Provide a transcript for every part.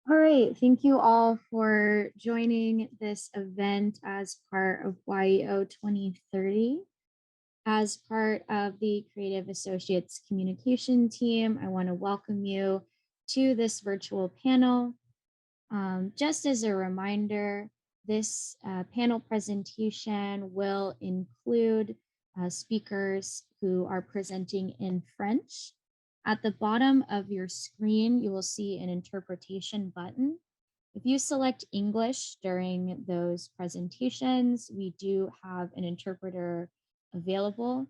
All right, thank you all for joining this event as part of GYEO 2030. As part of the Creative Associates communication team, I want to welcome you to this virtual panel. Just as a reminder, this panel presentation will include speakers who are presenting in French. At the bottom of your screen, you will see an interpretation button. If you select English during those presentations, we do have an interpreter available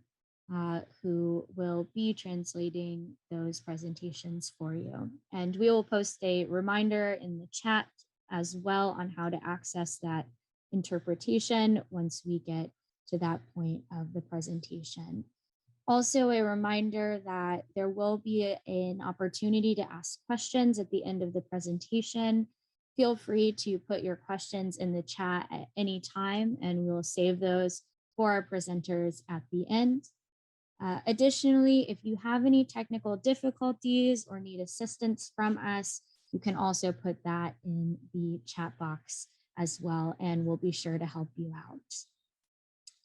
who will be translating those presentations for you. And we will post a reminder in the chat as well on how to access that interpretation once we get to that point of the presentation. Also, a reminder that there will be an opportunity to ask questions at the end of the presentation. Feel free to put your questions in the chat at any time, and we'll save those for our presenters at the end. Additionally, if you have any technical difficulties or need assistance from us, you can also put that in the chat box as well, and we'll be sure to help you out.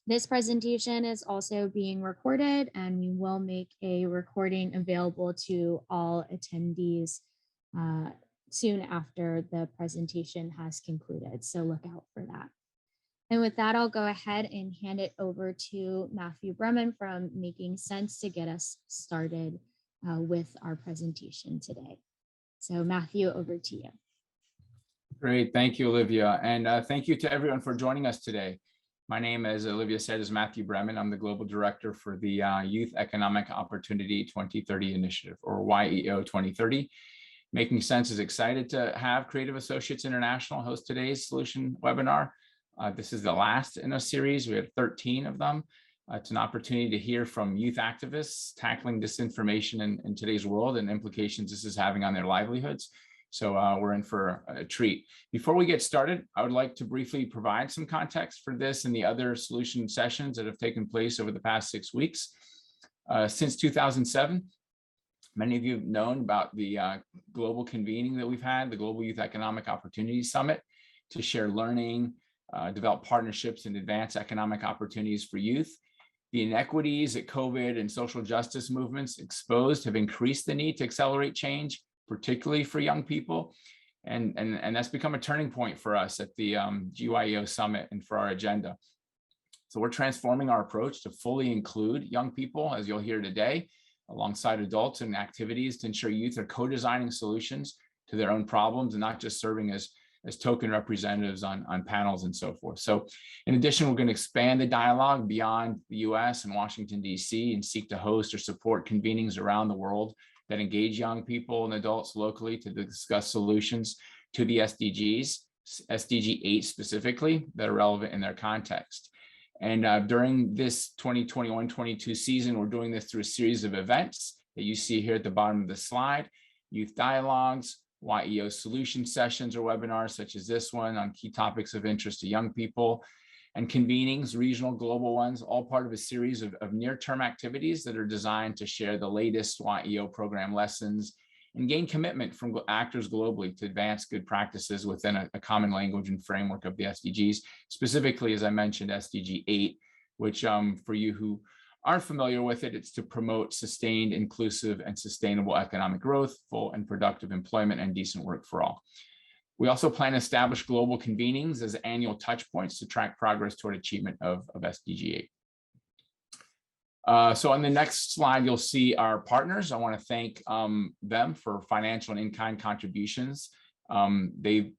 This presentation is also being recorded, and we will make a recording available to all attendees soon after the presentation has concluded, so look out for that. And with that, I'll go ahead and hand it over to Matthew Bremen from Making Sense to get us started with our presentation today. So Matthew, over to you. Great, thank you, Olivia. And thank you to everyone for joining us today. My name, as Olivia said, is Matthew Bremen. I'm the Global Director for the Youth Economic Opportunity 2030 Initiative, or GYEO 2030. Making Sense is excited to have Creative Associates International host today's solution webinar. This is the last in a series. We have 13 of them. It's an opportunity to hear from youth activists tackling disinformation in today's world and implications this is having on their livelihoods. So we're in for a treat. Before we get started, I would like to briefly provide some context for this and the other solution sessions that have taken place over the past 6 weeks. Since 2007, many of you have known about the global convening that we've had, the Global Youth Economic Opportunity Summit, to share learning, develop partnerships and advance economic opportunities for youth. The inequities that COVID and social justice movements exposed have increased the need to accelerate change, particularly for young people. And that's become a turning point for us at the GYEO Summit and for our agenda. So we're transforming our approach to fully include young people, as you'll hear today, alongside adults in activities to ensure youth are co-designing solutions to their own problems and not just serving as token representatives on panels and so forth. So in addition, we're going to expand the dialogue beyond the US and Washington, DC, and seek to host or support convenings around the world that engage young people and adults locally to discuss solutions to the SDGs, SDG 8 specifically, that are relevant in their context. And during this 2021-22 season, we're doing this through a series of events that you see here at the bottom of the slide: youth dialogues, GYEO solution sessions or webinars such as this one on key topics of interest to young people, and convenings, regional, global ones, all part of a series of near-term activities that are designed to share the latest GYEO program lessons and gain commitment from actors globally to advance good practices within a common language and framework of the SDGs, specifically, as I mentioned, SDG 8, which for you who aren't familiar with it, it's to promote sustained, inclusive, and sustainable economic growth, full and productive employment, and decent work for all. We also plan to establish global convenings as annual touch points to track progress toward achievement of SDG 8. So on the next slide, you'll see our partners. I want to thank them for financial and in-kind contributions. They've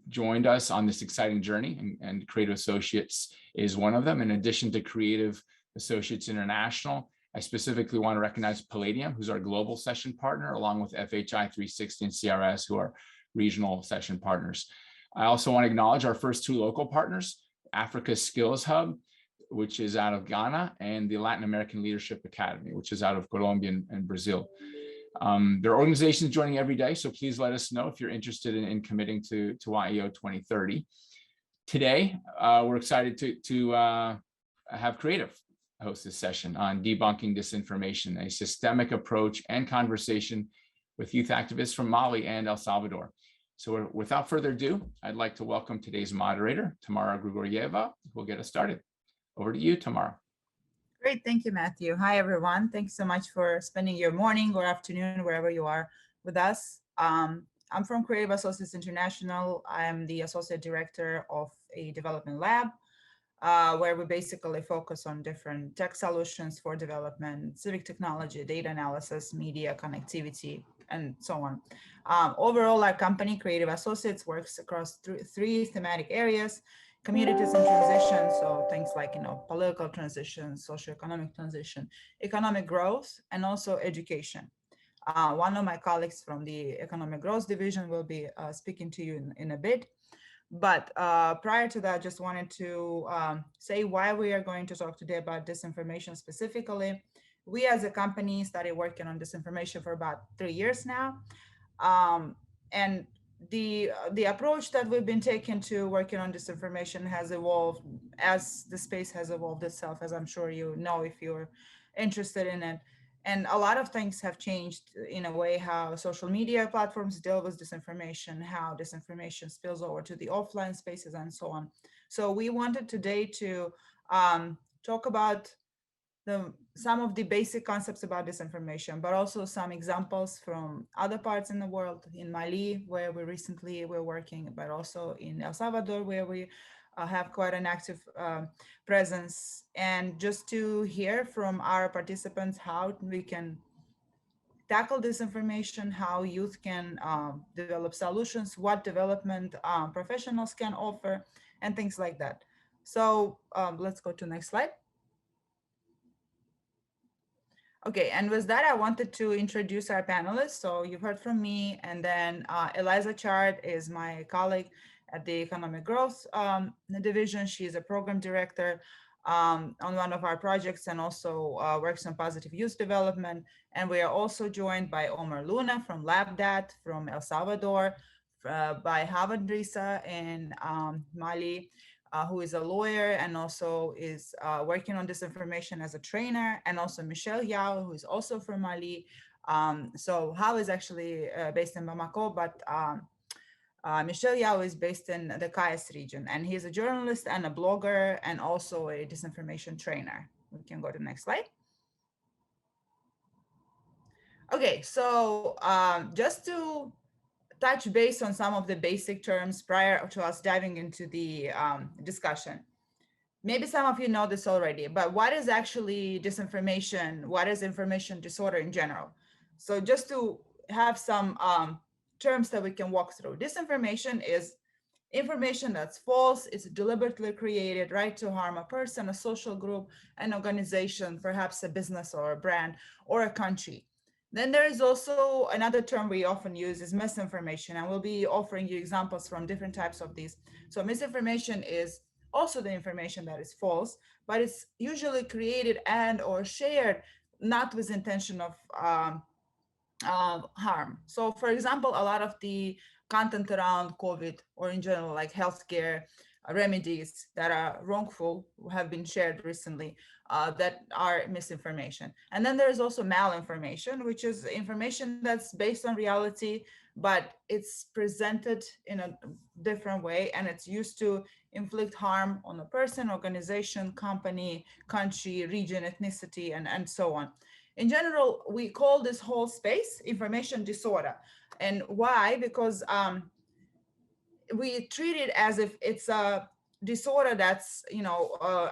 joined us on this exciting journey, and Creative Associates is one of them. In addition to Creative Associates International, I specifically want to recognize Palladium, who's our global session partner, along with FHI 360 and CRS, who are regional session partners. I also want to acknowledge our first two local partners, Africa Skills Hub, which is out of Ghana, and the Latin American Leadership Academy, which is out of Colombia and Brazil. There are organizations joining every day, so please let us know if you're interested in committing to GYEO 2030. Today, we're excited to have Creative host this session on debunking disinformation, a systemic approach and conversation with youth activists from Mali and El Salvador. So without further ado, I'd like to welcome today's moderator, Tamara Grigorieva, who will get us started. Over to you, Tamara. Great, thank you, Matthew. Hi, everyone. Thanks so much for spending your morning or afternoon, wherever you are with us. I'm from Creative Associates International. I'm the Associate Director of a development lab, where we basically focus on different tech solutions for development, civic technology, data analysis, media, connectivity, and so on. Overall, our company, Creative Associates, works across three thematic areas: communities in transition, so things like political transition, socioeconomic transition, economic growth, and also education. One of my colleagues from the economic growth division will be speaking to you in a bit. But prior to that, just wanted to say why we are going to talk today about disinformation specifically. We as a company started working on disinformation for about 3 years now. And the approach that we've been taking to working on disinformation has evolved as the space has evolved itself, as I'm sure you know if you're interested in it. And a lot of things have changed in a way how social media platforms deal with disinformation, how disinformation spills over to the offline spaces, and so on. So we wanted today to talk about some of the basic concepts about disinformation, but also some examples from other parts in the world, in Mali, where we recently were working, but also in El Salvador, where we have quite an active presence. And just to hear from our participants how we can tackle disinformation, how youth can develop solutions, what development professionals can offer, and things like that. So let's go to the next slide. Okay, and with that, I wanted to introduce our panelists. So you've heard from me, and then Eliza Chard is my colleague at the Economic Growth Division. She is a program director on one of our projects and also works on positive youth development. And we are also joined by Omar Luna from LabDat from El Salvador, by Havad Risa in Mali, who is a lawyer and also is working on disinformation as a trainer, and also Michelle Yao, who is also from Mali. So Hao is actually based in Bamako, but Michelle Yao is based in the Kayes region, and he's a journalist and a blogger and also a disinformation trainer. We can go to the next slide. Okay, so just to touch base on some of the basic terms prior to us diving into the discussion. Maybe some of you know this already, but what is actually disinformation? What is information disorder in general? So just to have some terms that we can walk through. Disinformation is information that's false, it's deliberately created, right, to harm a person, a social group, an organization, perhaps a business or a brand or a country. Then there is also another term we often use is misinformation, and we'll be offering you examples from different types of these. So misinformation is also the information that is false, but it's usually created and or shared not with intention of harm. So for example, a lot of the content around COVID or in general, like healthcare remedies that are wrongful have been shared recently that are misinformation. And then there's also malinformation, which is information that's based on reality, but it's presented in a different way, and it's used to inflict harm on a person, organization, company, country, region, ethnicity, and so on. In general, we call this whole space information disorder. And why? Because we treat it as if it's a disorder that's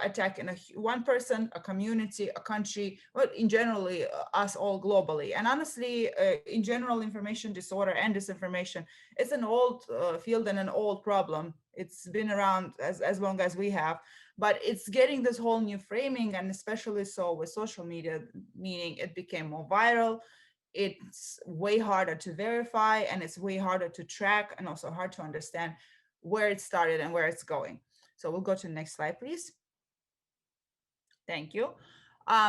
attacking one person, a community, a country, but in generally us all globally. And honestly, in general, information disorder and disinformation, it's an old field and an old problem. It's been around as long as we have, but it's getting this whole new framing, and especially so with social media, meaning it became more viral. It's way harder to verify, and it's way harder to track, and also hard to understand where it started and where it's going. So we'll go to the next slide, please. Thank you.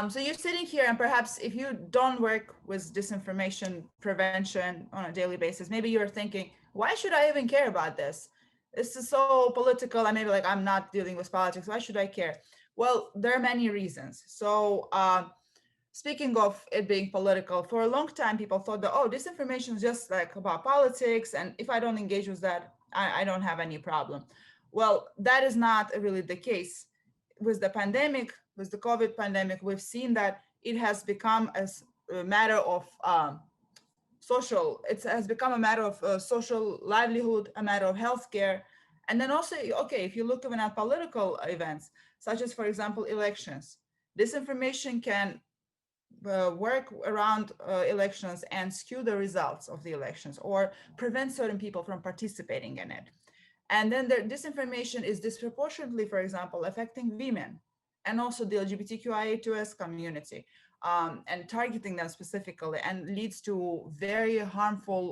So you're sitting here, and perhaps if you don't work with disinformation prevention on a daily basis, maybe you're thinking, why should I even care about this? This is so political, and maybe like I'm not dealing with politics. Why should I care? Well, there are many reasons. So speaking of it being political, for a long time, people thought that, oh, disinformation is just like about politics. And if I don't engage with that, I don't have any problem. Well, that is not really the case. With the pandemic, with the COVID pandemic, we've seen that it has become a matter of social, it has become a matter of social livelihood, a matter of healthcare. And then also, okay, if you look even at political events, such as, for example, elections, disinformation can work around elections and skew the results of the elections or prevent certain people from participating in it. And then the disinformation is disproportionately, for example, affecting women and also the LGBTQIA2S community, and targeting them specifically, and leads to very harmful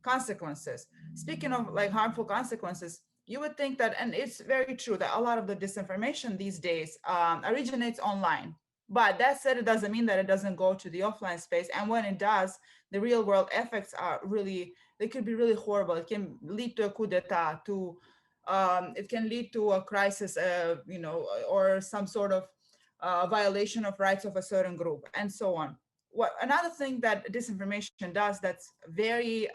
consequences. Speaking of like harmful consequences, you would think that, and it's very true that a lot of the disinformation these days originates online. But that said, it doesn't mean that it doesn't go to the offline space. And when it does, the real world effects are really, they could be really horrible. It can lead to a coup d'etat, to it can lead to a crisis, or some sort of violation of rights of a certain group, and so on. What another thing that disinformation does that's very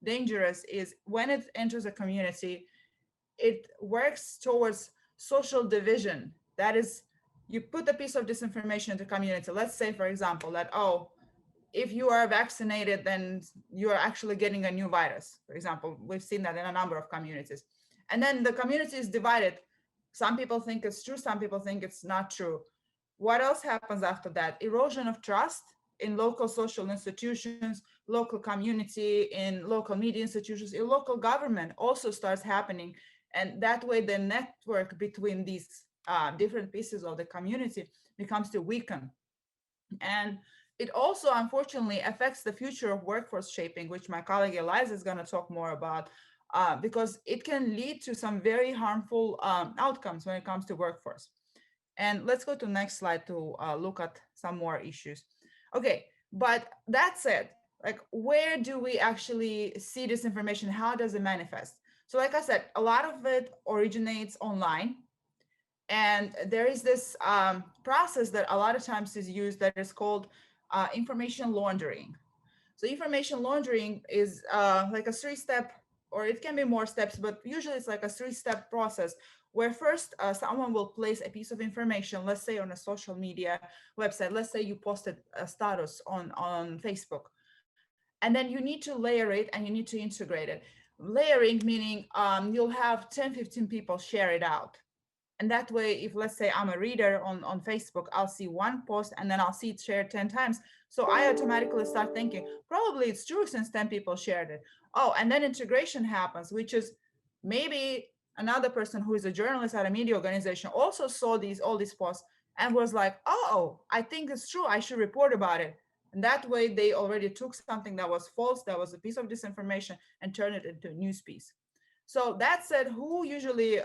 dangerous is when it enters a community, it works towards social division. That is, you put a piece of disinformation into community. Let's say, for example, that, oh, if you are vaccinated, then you are actually getting a new virus. For example, we've seen that in a number of communities. And then the community is divided. Some people think it's true, some people think it's not true. What else happens after that? Erosion of trust in local social institutions, local community, in local media institutions, in local government also starts happening. And that way, the network between these different pieces of the community becomes to weaken. And it also, unfortunately, affects the future of workforce shaping, which my colleague Eliza is going to talk more about, because it can lead to some very harmful outcomes when it comes to workforce. And let's go to the next slide to look at some more issues. Okay, but that said, like, where do we actually see this information? How does it manifest? So like I said, a lot of it originates online. And there is this process that a lot of times is used that is called information laundering. So information laundering is like a three-step, or it can be more steps, but usually it's like a three-step process where first someone will place a piece of information, let's say on a social media website. Let's say you posted a status on Facebook, and then you need to layer it and you need to integrate it. Layering meaning you'll have 10, 15 people share it out. And that way, if let's say I'm a reader on Facebook, I'll see one post and then I'll see it shared 10 times. So I automatically start thinking, probably it's true since 10 people shared it. Oh, and then integration happens, which is maybe another person who is a journalist at a media organization also saw all these posts and was like, oh, I think it's true, I should report about it. And that way they already took something that was false, that was a piece of disinformation, and turned it into a news piece. So that said, who usually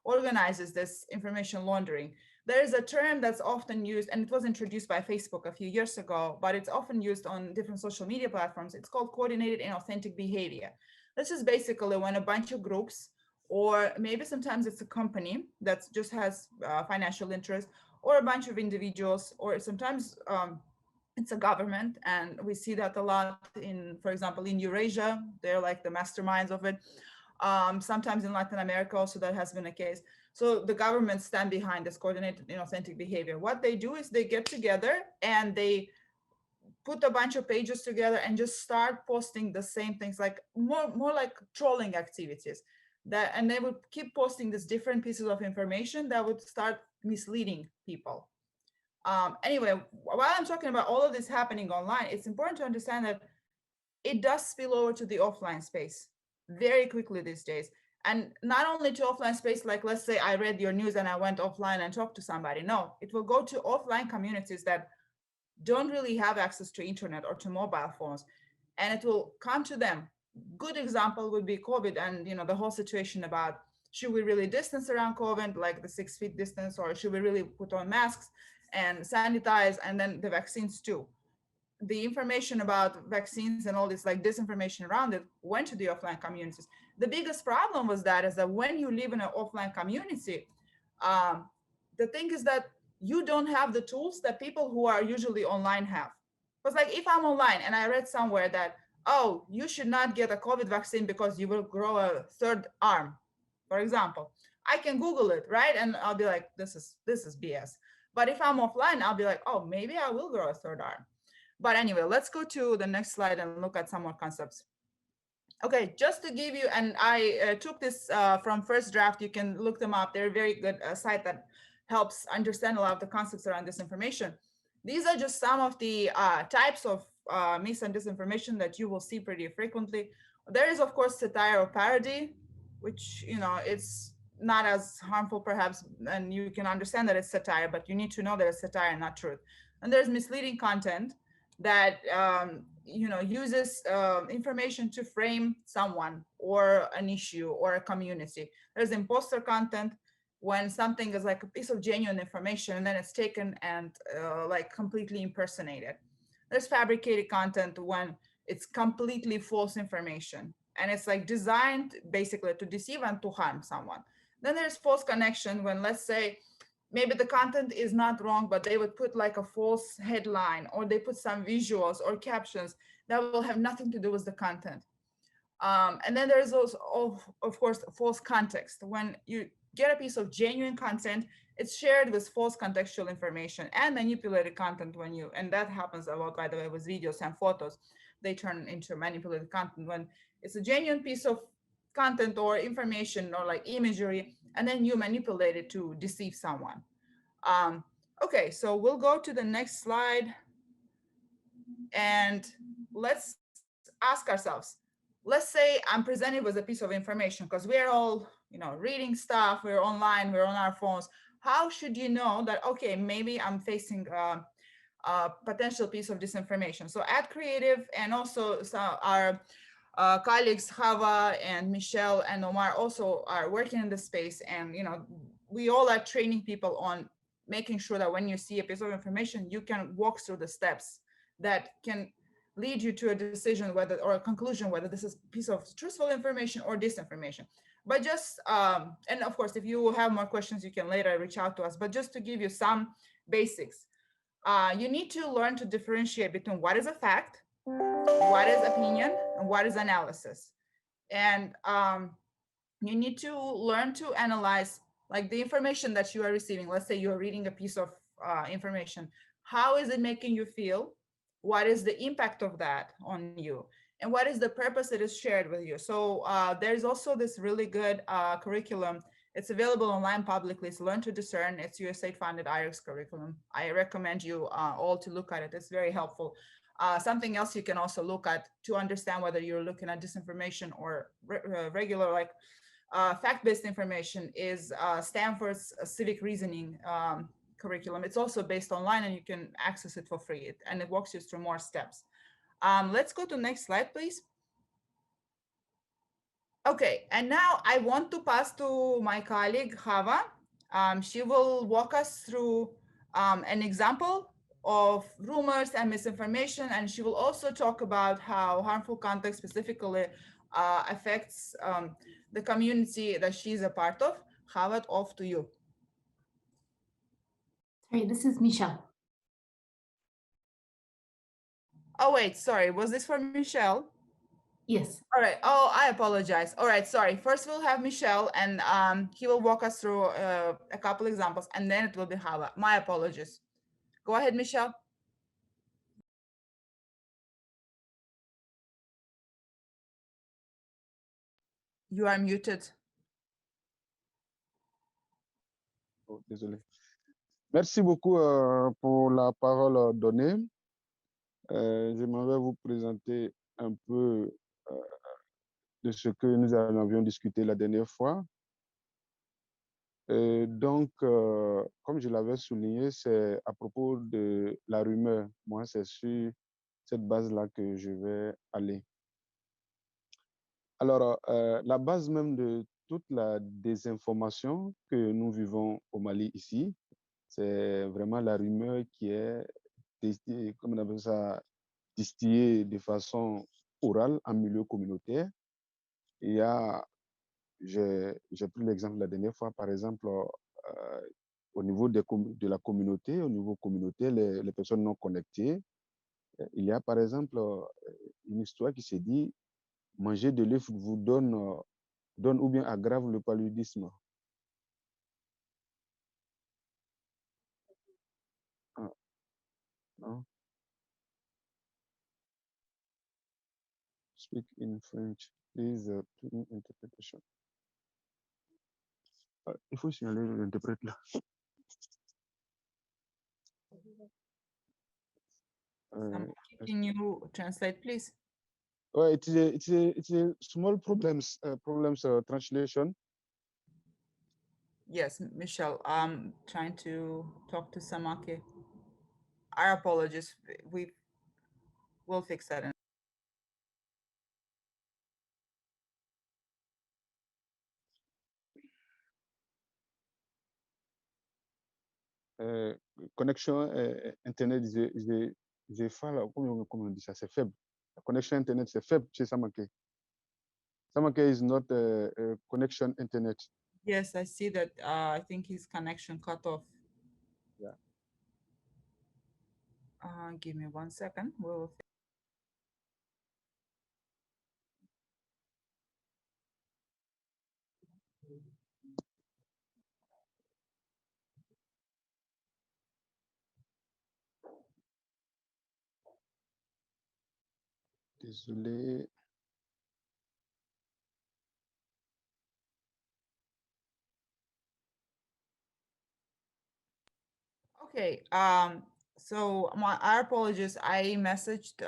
organizes this information laundering? There is a term that's often used, and it was introduced by Facebook a few years ago, but it's often used on different social media platforms. It's called coordinated inauthentic behavior. This is basically when a bunch of groups, or maybe sometimes it's a company that just has financial interest, or a bunch of individuals, or sometimes it's a government. And we see that a lot in, for example, in Eurasia, they're like the masterminds of it. Sometimes in Latin America also that has been a case. So the governments stand behind this coordinated inauthentic behavior. What they do is they get together and they put a bunch of pages together and just start posting the same things, like more like trolling activities. That, and they would keep posting these different pieces of information that would start misleading people. Anyway, while I'm talking about all of this happening online, it's important to understand that it does spill over to the offline space very quickly these days. And not only to offline space, like let's say I read your news and I went offline and talked to somebody. No, it will go to offline communities that don't really have access to internet or to mobile phones, and it will come to them. Good example would be COVID, and the whole situation about, should we really distance around COVID, like the 6 feet distance, or should we really put on masks and sanitize, and then the vaccines too. The information about vaccines and all this like disinformation around it went to the offline communities. The biggest problem was that is that when you live in an offline community, the thing is that you don't have the tools that people who are usually online have. Because like if I'm online and I read somewhere that, oh, you should not get a COVID vaccine because you will grow a third arm, for example, I can Google it, right? And I'll be like, this is BS. But if I'm offline, I'll be like, oh, maybe I will grow a third arm. But anyway, let's go to the next slide and look at some more concepts. Okay, just to give you, and I took this from First Draft. You can look them up. They're a very good site that helps understand a lot of the concepts around disinformation. These are just some of the types of mis and disinformation that you will see pretty frequently. There is, of course, satire or parody, which, you know, it's not as harmful perhaps, and you can understand that it's satire, but you need to know that it's satire and not truth. And there's misleading content that you know, uses information to frame someone or an issue or a community. There's imposter content, when something is like a piece of genuine information and then it's taken and like completely impersonated. There's fabricated content, when it's completely false information and it's like designed basically to deceive and to harm someone. Then there's false connection, when, let's say, maybe the content is not wrong, but they would put like a false headline, or they put some visuals or captions that will have nothing to do with the content. And then there's also, of course, false context. When you get a piece of genuine content, it's shared with false contextual information, and manipulated content, when you, and that happens a lot, by the way, with videos and photos. They turn into manipulated content when it's a genuine piece of content or information or like imagery, and then you manipulate it to deceive someone. Okay, so we'll go to the next slide, and let's ask ourselves, let's say I'm presented with a piece of information, because we're all, you know, reading stuff, we're online, we're on our phones. How should you know that, okay, maybe I'm facing a potential piece of disinformation? So at Creative, and also our colleagues Hava and Michelle and Omar also are working in this space, and, you know, we all are training people on making sure that when you see a piece of information, you can walk through the steps that can lead you to a decision whether, or a conclusion, whether this is a piece of truthful information or disinformation. But just, and of course, if you have more questions, you can later reach out to us. But just to give you some basics, you need to learn to differentiate between what is a fact, what is opinion, and what is analysis. And you need to learn to analyze like the information that you are receiving. Let's say you're reading a piece of information. How is it making you feel? What is the impact of that on you? And what is the purpose it is shared with you? So there's also this really good curriculum. It's available online publicly. It's Learn to Discern. It's USAID funded IREX curriculum. I recommend you all to look at it. It's very helpful. Something else you can also look at to understand whether you're looking at disinformation or regular like fact-based information is Stanford's Civic reasoning curriculum. It's also based online, and you can access it for free, and it walks you through more steps. Let's go to the next slide, please. Okay, and now I want to pass to my colleague, Hava. She will walk us through an example of rumors and misinformation, and she will also talk about how harmful content specifically affects the community that she's a part of. Hava, off to you. Sorry, this is Michelle. Oh, wait, sorry. Was this for Michelle? Yes. All right. Oh, I apologize. All right. Sorry. First, we'll have Michelle, and he will walk us through a couple examples, and then it will be Hava. My apologies. Go ahead, Michelle. You are muted. Oh, désolé. Merci beaucoup pour la parole donnée. J'aimerais vous présenter un peu de ce que nous en avions discuté la dernière fois. Donc, comme je l'avais souligné, c'est à propos de la rumeur. Moi, c'est sur cette base-là que je vais aller. Alors, la base même de toute la désinformation que nous vivons au Mali ici, c'est vraiment la rumeur qui est, comme on appelle ça, distillée de façon orale en milieu communautaire. Il y a, j'ai pris l'exemple la dernière fois, par exemple, au niveau de la communauté, au niveau communautaire, les personnes non connectées. Il y a par exemple une histoire qui se dit manger de l'œuf vous donne ou bien aggrave le paludisme. Ah, non? Speak in French, please. Interpretation. Il faut signaler l'interprète là. Can you translate, please? Well, it's a small problems translation. Yes, Michelle, I'm trying to talk to Samake. Our apologies. We will fix that. Connexion internet, j'ai faim là. Comment on dit ça? C'est faible. La connexion internet, c'est faible chez Samake. Samake is not a connection internet. Yes, I see that. I think his connection cut off. Yeah. Give me 1 second. We'll Désolé. Okay, so our apologies. I messaged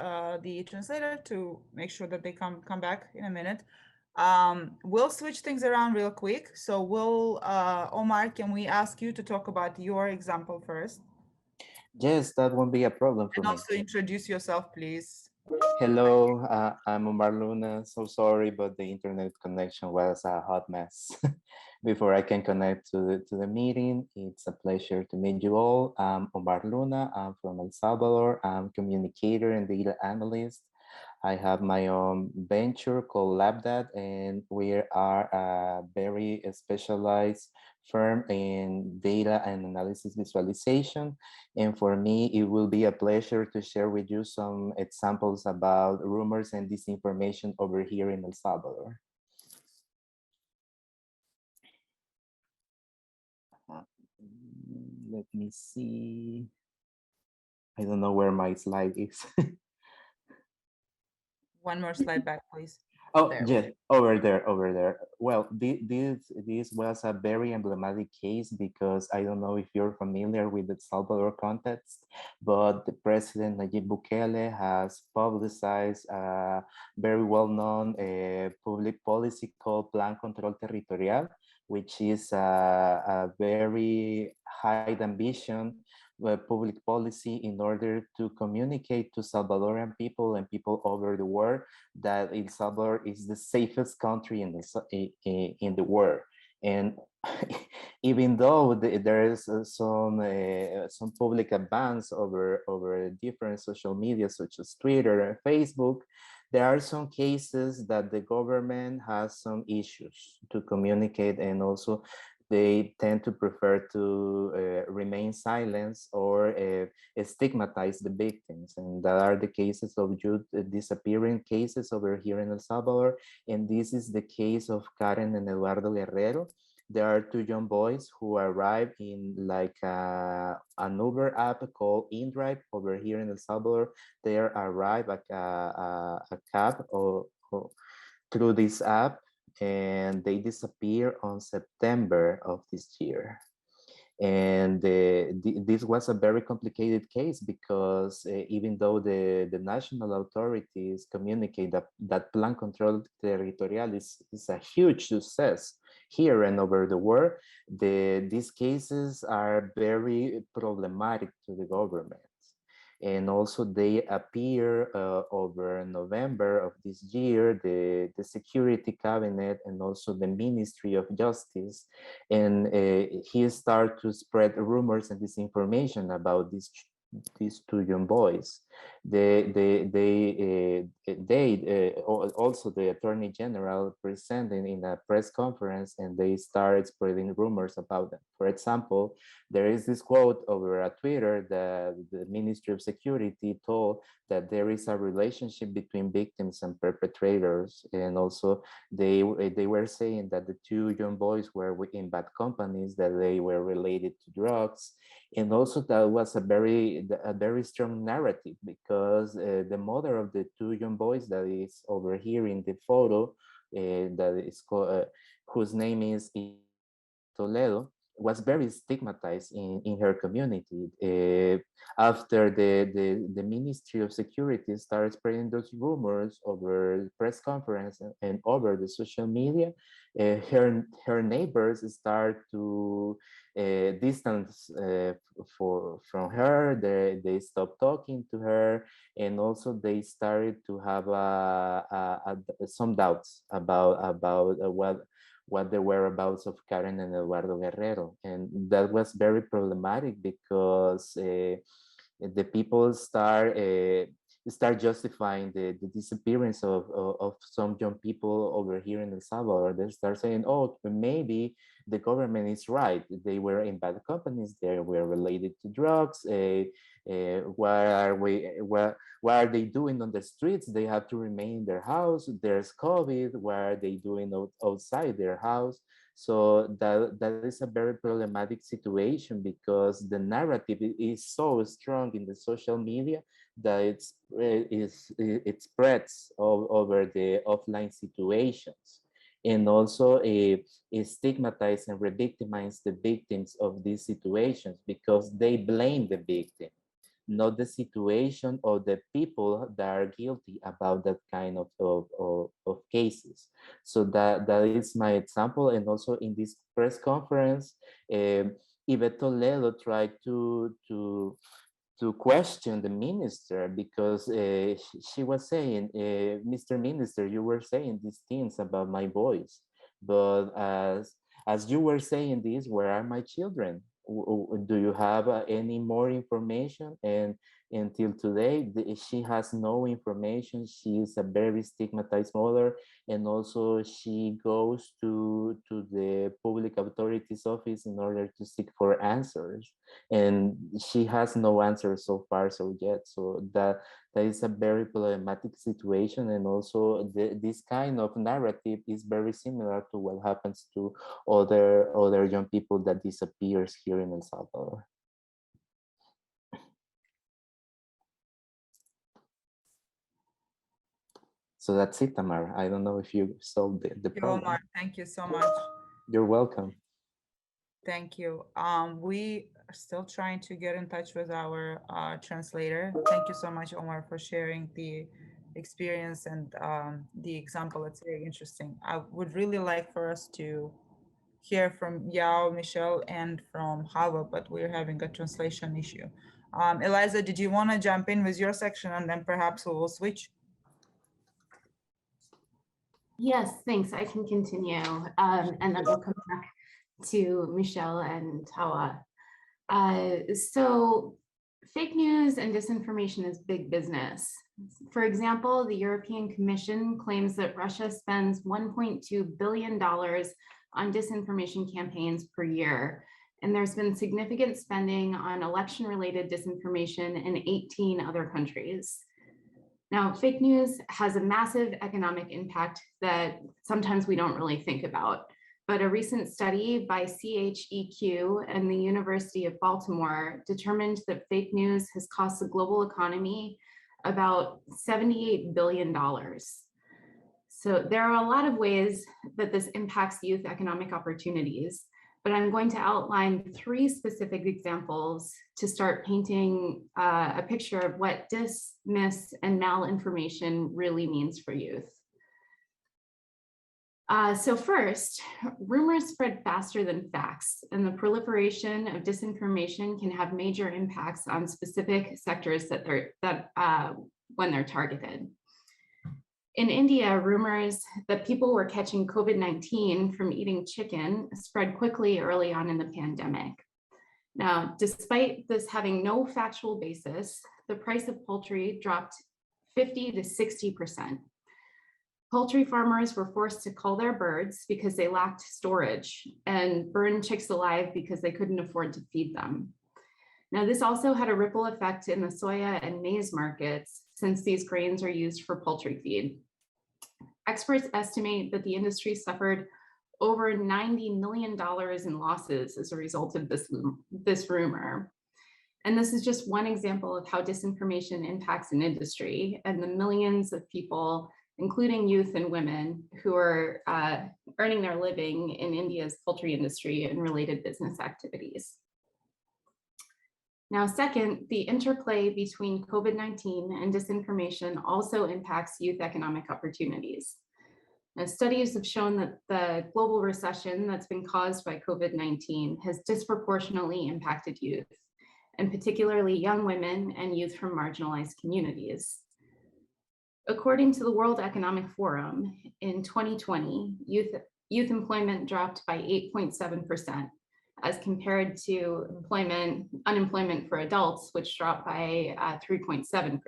the translator to make sure that they come back in a minute. We'll switch things around real quick. So we'll, Omar, can we ask you to talk about your example first? Yes, that won't be a problem for And me. also introduce yourself, please. Hello, I'm Omar Luna. So sorry, but the internet connection was a hot mess. Before I can connect to the meeting, it's a pleasure to meet you all. I'm Omar Luna. I'm from El Salvador. I'm communicator and data analyst. I have my own venture called LabDat, and we are a very specialized firm in data and analysis visualization. And for me, it will be a pleasure to share with you some examples about rumors and disinformation over here in El Salvador. Let me see. I don't know where my slide is. One more slide back, please. Oh, There. yeah, over there. Well, this was a very emblematic case because I don't know if you're familiar with the Salvador context, but the President Nayib Bukele has publicized a very well-known public policy called Plan Control Territorial, which is a very high ambition public policy in order to communicate to Salvadoran people and people over the world that El Salvador is the safest country in the world. And even though there is some public advance over different social media such as Twitter and Facebook, there are some cases that the government has some issues to communicate, and also they tend to prefer to remain silent or stigmatize the victims. And that are the cases of youth disappearing cases over here in El Salvador. And this is the case of Karen and Eduardo Guerrero. There are two young boys who arrived in like an Uber app called InDrive over here in El Salvador. They arrived at a cab through this app, and they disappear on September of this year. And this was a very complicated case because even though the national authorities communicate that Plan Control Territorial is a huge success here and over the world, these cases are very problematic to the government. And also they appear over November of this year, the Security Cabinet and also the Ministry of Justice, and he started to spread rumors and disinformation about these two young boys. Also the Attorney General presented in a press conference, and they started spreading rumors about them. For example, there is this quote over a Twitter that the Ministry of Security told that there is a relationship between victims and perpetrators, and also they were saying that the two young boys were in bad companies, that they were related to drugs, and also that was a very strong narrative, because the mother of the two young boys that is over here in the photo, that is called, whose name is Toledo, was very stigmatized in her community. After the Ministry of Security started spreading those rumors over press conference and over the social media, her neighbors start to distance from her. They stopped talking to her, and also they started to have some doubts about what the whereabouts of Karen and Eduardo Guerrero. And that was very problematic, because the people start justifying the disappearance of some young people over here in El Salvador. They start saying, oh, maybe the government is right. They were in bad companies. They were related to drugs. What are they doing on the streets? They have to remain in their house. There's COVID. What are they doing outside their house? So that is a very problematic situation, because the narrative is so strong in the social media that it spreads over the offline situations, and also it stigmatize and re-victimize the victims of these situations, because they blame the victim, not the situation or the people that are guilty about that kind of cases. So that is my example. And also in this press conference, Yvette Toledo tried to question the minister, because she was saying, Mr. Minister, you were saying these things about my boys, but as you were saying this, where are my children? Do you have any more information? And until today, she has no information. She is a very stigmatized mother, and also she goes to the public authorities office in order to seek for answers, and she has no answers so far, so yet. So that is a very problematic situation, and also this kind of narrative is very similar to what happens to other young people that disappears here in El Salvador. So that's it, Tamara. I don't know if you solved the problem. Omar, thank you so much. You're welcome. Thank you. We are still trying to get in touch with our translator. Thank you so much, Omar, for sharing the experience and the example. It's very interesting. I would really like for us to hear from GYEO, Michelle, and from Hava, but we're having a translation issue. Eliza, did you want to jump in with your section, and then perhaps we will switch? Yes, thanks. I can continue, and then we'll come back to Michelle and Tawa. So fake news and disinformation is big business. For example, the European Commission claims that Russia spends $1.2 billion on disinformation campaigns per year. And there's been significant spending on election-related disinformation in 18 other countries. Now, fake news has a massive economic impact that sometimes we don't really think about. But a recent study by CHEQ and the University of Baltimore determined that fake news has cost the global economy about $78 billion. So there are a lot of ways that this impacts youth economic opportunities, but I'm going to outline 3 specific examples to start painting a picture of what dis, mis, and malinformation really means for youth. So first, rumors spread faster than facts, and the proliferation of disinformation can have major impacts on specific sectors when they're targeted. In India, rumors that people were catching COVID-19 from eating chicken spread quickly early on in the pandemic. Now, despite this having no factual basis, the price of poultry dropped 50 to 60%. Poultry farmers were forced to cull their birds because they lacked storage and burn chicks alive because they couldn't afford to feed them. Now, this also had a ripple effect in the soya and maize markets, since these grains are used for poultry feed. Experts estimate that the industry suffered over $90 million in losses as a result of this rumor. And this is just one example of how disinformation impacts an industry and the millions of people, including youth and women, who are earning their living in India's poultry industry and related business activities. Now, second, the interplay between COVID-19 and disinformation also impacts youth economic opportunities. Now, studies have shown that the global recession that's been caused by COVID-19 has disproportionately impacted youth, and particularly young women and youth from marginalized communities. According to the World Economic Forum, in 2020, youth employment dropped by 8.7%, as compared to unemployment for adults, which dropped by 3.7%.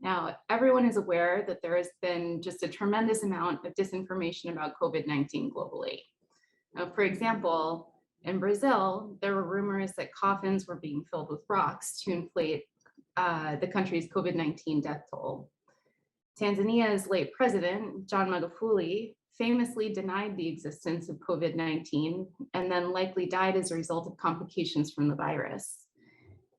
Now, everyone is aware that there has been just a tremendous amount of disinformation about COVID-19 globally. Now, for example, in Brazil, there were rumors that coffins were being filled with rocks to inflate the country's COVID-19 death toll. Tanzania's late president, John Magufuli, famously denied the existence of COVID-19 and then likely died as a result of complications from the virus.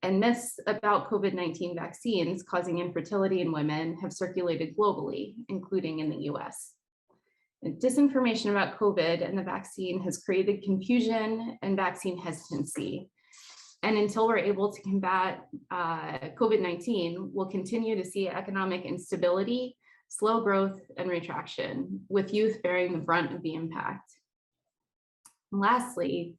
And myths about COVID-19 vaccines causing infertility in women have circulated globally, including in the US. And disinformation about COVID and the vaccine has created confusion and vaccine hesitancy. And until we're able to combat COVID-19, we'll continue to see economic instability, slow growth, and retraction, with youth bearing the brunt of the impact. And lastly,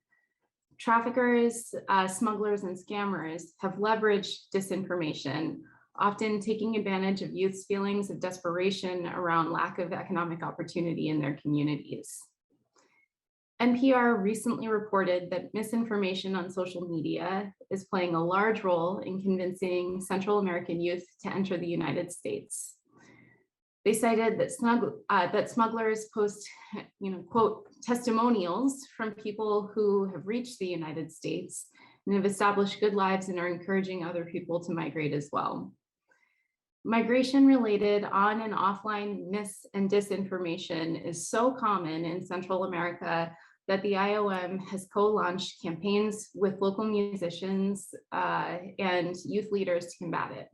traffickers, smugglers, and scammers have leveraged disinformation, often taking advantage of youth's feelings of desperation around lack of economic opportunity in their communities. NPR recently reported that misinformation on social media is playing a large role in convincing Central American youth to enter the United States. They cited that smugglers post, quote, testimonials from people who have reached the United States and have established good lives and are encouraging other people to migrate as well. Migration-related on and offline mis and disinformation is so common in Central America that the IOM has co-launched campaigns with local musicians and youth leaders to combat it.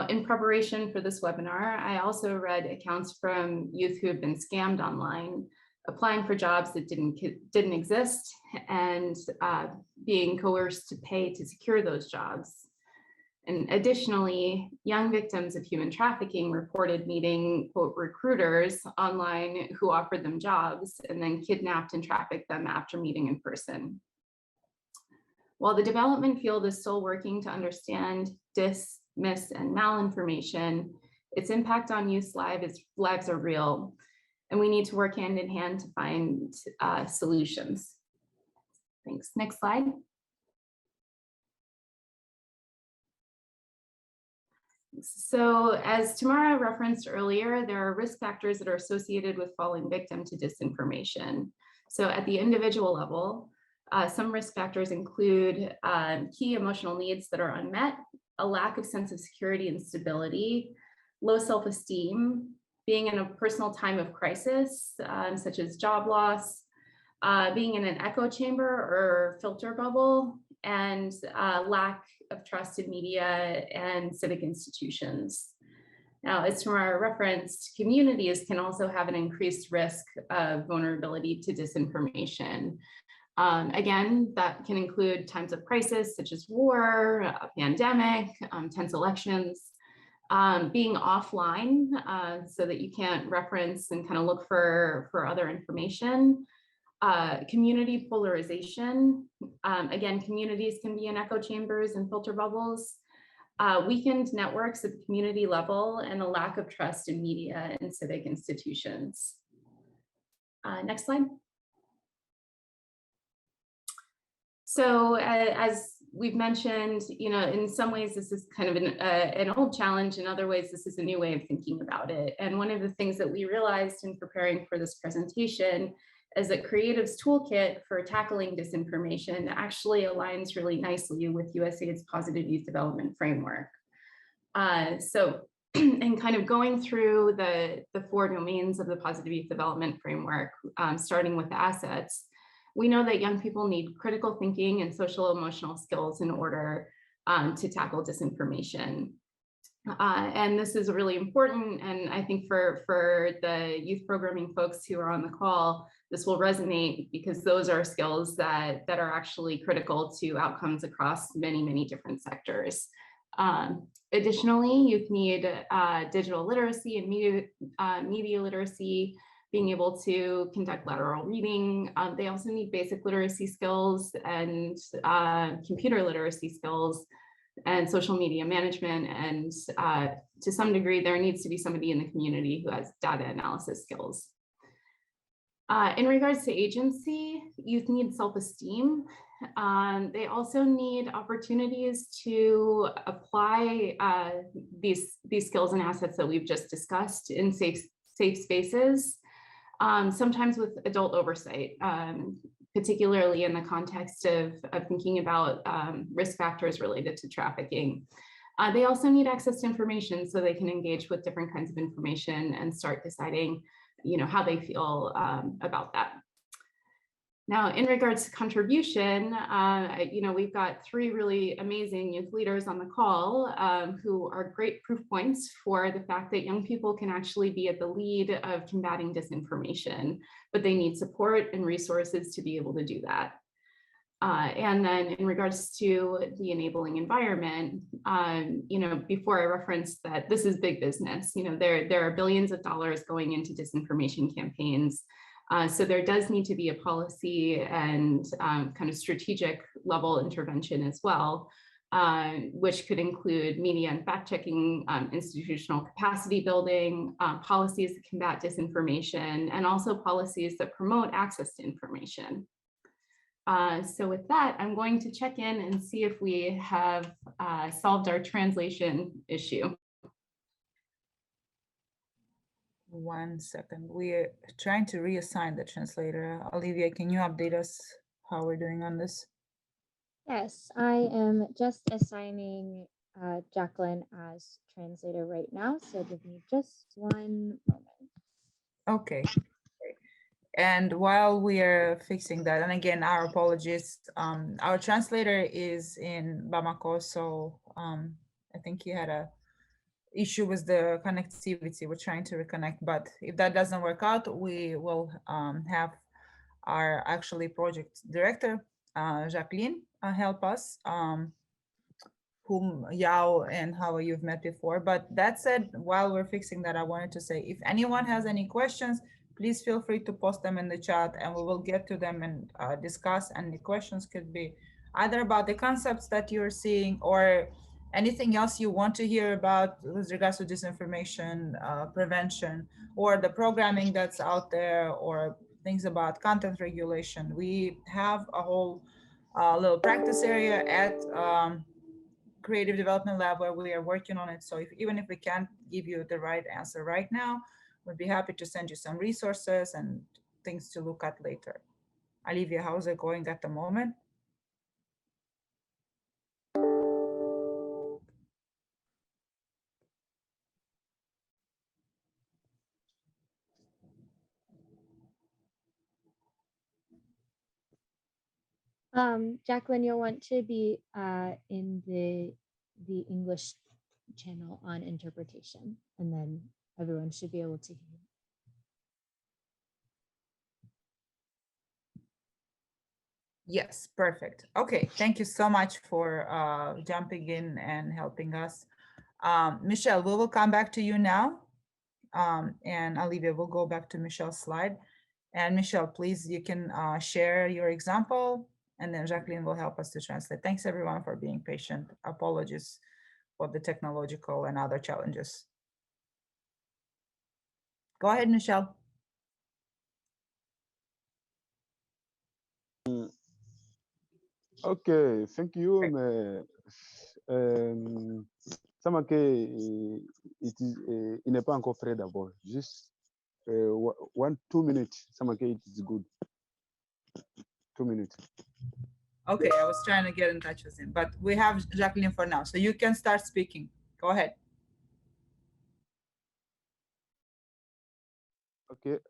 In preparation for this webinar, I also read accounts from youth who have been scammed online, applying for jobs that didn't exist, and being coerced to pay to secure those jobs. And additionally, young victims of human trafficking reported meeting, quote, recruiters online who offered them jobs and then kidnapped and trafficked them after meeting in person. While the development field is still working to understand dis, mis, and malinformation, its impact on youth's lives are real, and we need to work hand in hand to find solutions. Thanks. Next slide. So as Tamara referenced earlier, there are risk factors that are associated with falling victim to disinformation. So at the individual level, some risk factors include key emotional needs that are unmet, a lack of sense of security and stability, low self-esteem, being in a personal time of crisis, such as job loss, being in an echo chamber or filter bubble, and lack of trust in media and civic institutions. Now, as from our reference, communities can also have an increased risk of vulnerability to disinformation. Again, that can include times of crisis, such as war, a pandemic, tense elections, being offline so that you can't reference and kind of look for other information. Community polarization. Again, communities can be in echo chambers and filter bubbles. Weakened networks at the community level and a lack of trust in media and civic institutions. Next slide. So as we've mentioned, in some ways this is kind of an old challenge. In other ways, this is a new way of thinking about it. And one of the things that we realized in preparing for this presentation is that Creative's toolkit for tackling disinformation actually aligns really nicely with USAID's Positive Youth Development Framework. So and kind of going through the 4 domains of the Positive Youth Development Framework, starting with assets, we know that young people need critical thinking and social emotional skills in order to tackle disinformation. And this is really important. And I think for the youth programming folks who are on the call, this will resonate because those are skills that are actually critical to outcomes across many, many different sectors. Additionally, youth need digital literacy and media literacy, being able to conduct lateral reading. They also need basic literacy skills and computer literacy skills and social media management. And to some degree, there needs to be somebody in the community who has data analysis skills. In regards to agency, youth need self-esteem. They also need opportunities to apply these skills and assets that we've just discussed in safe spaces, sometimes with adult oversight, particularly in the context of thinking about risk factors related to trafficking. They also need access to information so they can engage with different kinds of information and start deciding, how they feel about that. Now, in regards to contribution, we've got 3 really amazing youth leaders on the call who are great proof points for the fact that young people can actually be at the lead of combating disinformation, but they need support and resources to be able to do that. And then in regards to the enabling environment, before I referenced that this is big business, there are billions of dollars going into disinformation campaigns. So there does need to be a policy and kind of strategic level intervention as well, which could include media and fact-checking, institutional capacity building, policies to combat disinformation, and also policies that promote access to information. So with that, I'm going to check in and see if we have solved our translation issue. One second, we're trying to reassign the translator. Olivia, can you update us how we're doing on this? Yes, I am just assigning Jacqueline as translator right now. So give me just one moment. Okay. And while we are fixing that, and again, our apologies, our translator is in Bamako, so I think he had a issue with the connectivity. We're trying to reconnect, but if that doesn't work out, we will have our actually project director, Jacqueline, help us, whom Yao and Hawa you've met before. But that said, while we're fixing that, I wanted to say, if anyone has any questions, please feel free to post them in the chat and we will get to them and discuss. And the questions could be either about the concepts that you're seeing or anything else you want to hear about with regards to disinformation prevention, or the programming that's out there, or things about content regulation. We have a whole little practice area at Creative Development Lab where we are working on it. So even if we can't give you the right answer right now, we'd be happy to send you some resources and things to look at later. Olivia, how's it going at the moment? Jacqueline, you'll want to be in the English channel on interpretation, and then everyone should be able to hear. Yes, perfect. Okay, thank you so much for jumping in and helping us. Michelle, we will come back to you now. And Olivia, we'll go back to Michelle's slide. And Michelle, please, you can share your example, and then Jacqueline will help us to translate. Thanks everyone for being patient. Apologies for the technological and other challenges. Go ahead, Michelle. Okay, thank you. Great. Mais ça m'a que il n'est pas encore prêt d'abord. Juste 2 minutes. Ça m'a que it is good. 2 minutes. Okay, I was trying to get in touch with him, but we have Jacqueline for now. So you can start speaking. Go ahead. Ok.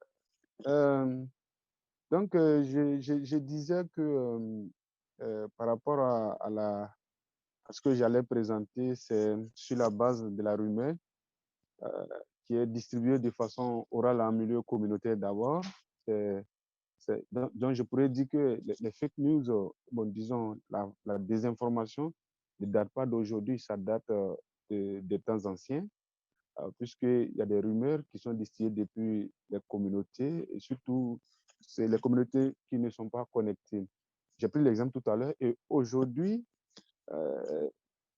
Donc, je disais que par rapport à ce que j'allais présenter, c'est sur la base de la rumeur qui est distribuée de façon orale en milieu communautaire d'abord. Donc, je pourrais dire que les fake news, bon, disons, la désinformation ne date pas d'aujourd'hui, ça date de temps anciens, puisqu'il y a des rumeurs qui sont distillées depuis les communautés, et surtout, c'est les communautés qui ne sont pas connectées. J'ai pris l'exemple tout à l'heure, et aujourd'hui,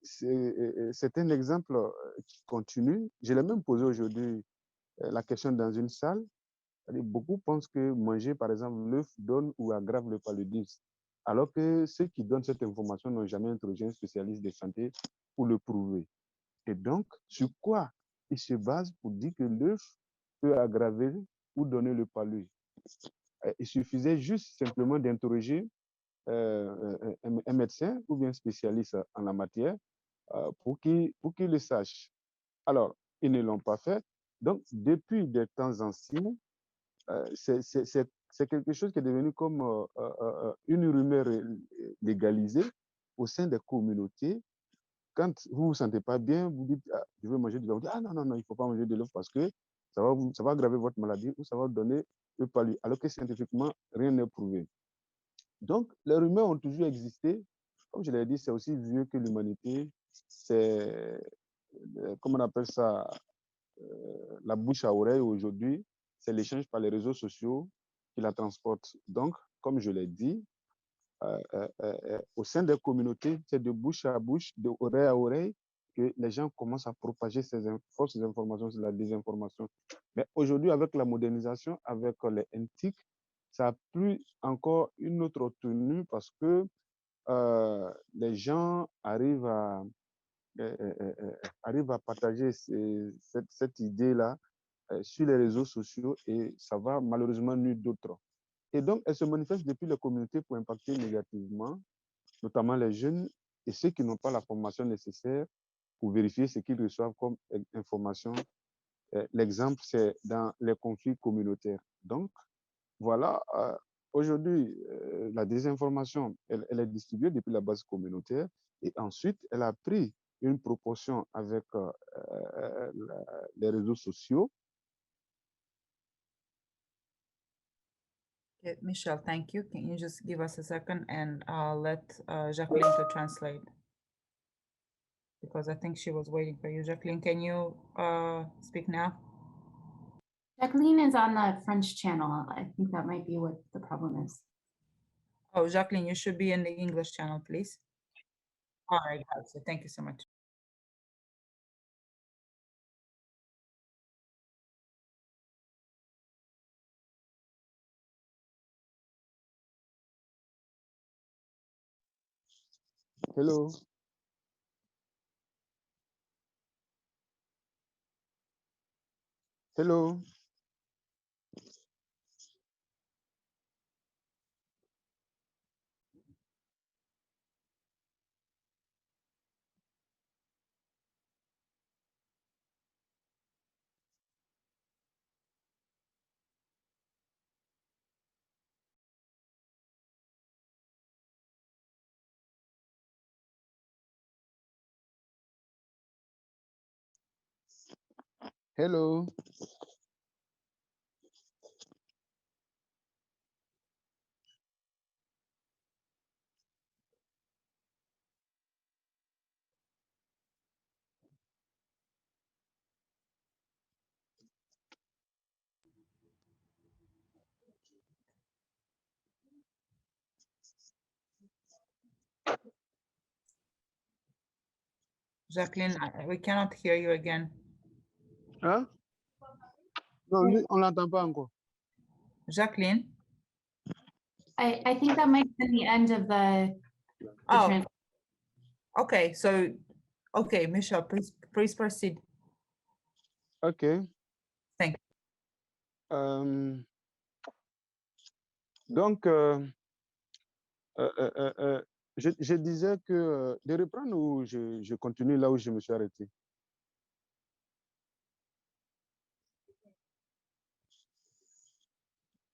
c'est un exemple qui continue. Je l'ai même posé aujourd'hui la question dans une salle. Beaucoup pensent que manger, par exemple, l'œuf donne ou aggrave le paludisme, alors que ceux qui donnent cette information n'ont jamais interrogé un spécialiste de santé pour le prouver. Et donc, sur quoi ils se basent pour dire que l'œuf peut aggraver ou donner le paludisme? Il suffisait juste simplement d'interroger un médecin ou bien un spécialiste en la matière pour qu'il le sache. Alors, ils ne l'ont pas fait. Donc, depuis des temps anciens, c'est quelque chose qui est devenu comme une rumeur légalisée au sein des communautés. Quand vous ne vous sentez pas bien, vous dites, ah, je veux manger de l'œuf. Ah non, non, non, il ne faut pas manger de l'œuf parce que ça va aggraver votre maladie ou ça va vous donner le paludisme, alors que scientifiquement, rien n'est prouvé. Donc, les rumeurs ont toujours existé. Comme je l'ai dit, c'est aussi vieux que l'humanité. C'est, comment on appelle ça, la bouche à oreille aujourd'hui, c'est l'échange par les réseaux sociaux qui la transporte. Donc, comme je l'ai dit, au sein des communautés, c'est de bouche à bouche, d'oreille à oreille, que les gens commencent à propager ces fausses informations, la désinformation. Mais aujourd'hui, avec la modernisation, avec les NTIC, ça a pris encore une autre tenue parce que les gens arrivent à partager cette idée-là sur les réseaux sociaux et ça va malheureusement nuire d'autres. Et donc, elle se manifeste depuis les communautés pour impacter négativement, notamment les jeunes et ceux qui n'ont pas la formation nécessaire pour vérifier ce qu'ils reçoivent comme information. L'exemple, c'est dans les conflits communautaires. Donc, voilà, aujourd'hui, la désinformation, elle est distribuée depuis la base communautaire et ensuite, elle a pris une proportion avec les réseaux sociaux. Okay, Michelle, thank you. Can you just give us a second and let Jacqueline to translate? Because I think she was waiting for you. Jacqueline, can you speak now? Jacqueline is on the French channel. I think that might be what the problem is. Oh, Jacqueline, you should be in the English channel, please. All right, so thank you so much. Hello. Hello. Hello. Jacqueline, we cannot hear you again. Hein? Non, lui, on ne l'entend pas encore. Jacqueline? I think that might be the end of Oh, okay. So, okay, Michelle, please proceed. OK. Thank Donc, je disais que de reprendre ou je continue là où je me suis arrêté.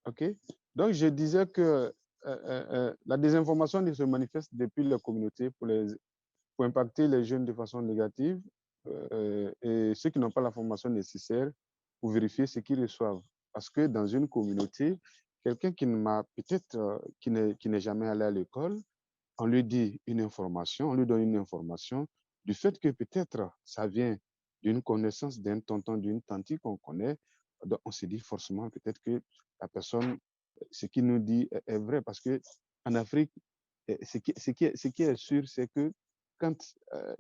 OK. Donc, je disais que la désinformation se manifeste depuis les communautés pour impacter les jeunes de façon négative et ceux qui n'ont pas la formation nécessaire pour vérifier ce qu'ils reçoivent. Parce que dans une communauté, quelqu'un qui m'a peut-être qui n'est jamais allé à l'école, on lui dit une information, on lui donne une information du fait que peut-être ça vient d'une connaissance d'un tonton, d'une tante qu'on connaît. Donc on se dit forcément peut-être que la personne, ce qu'il nous dit est vrai parce que en Afrique, ce qui est sûr, c'est que quand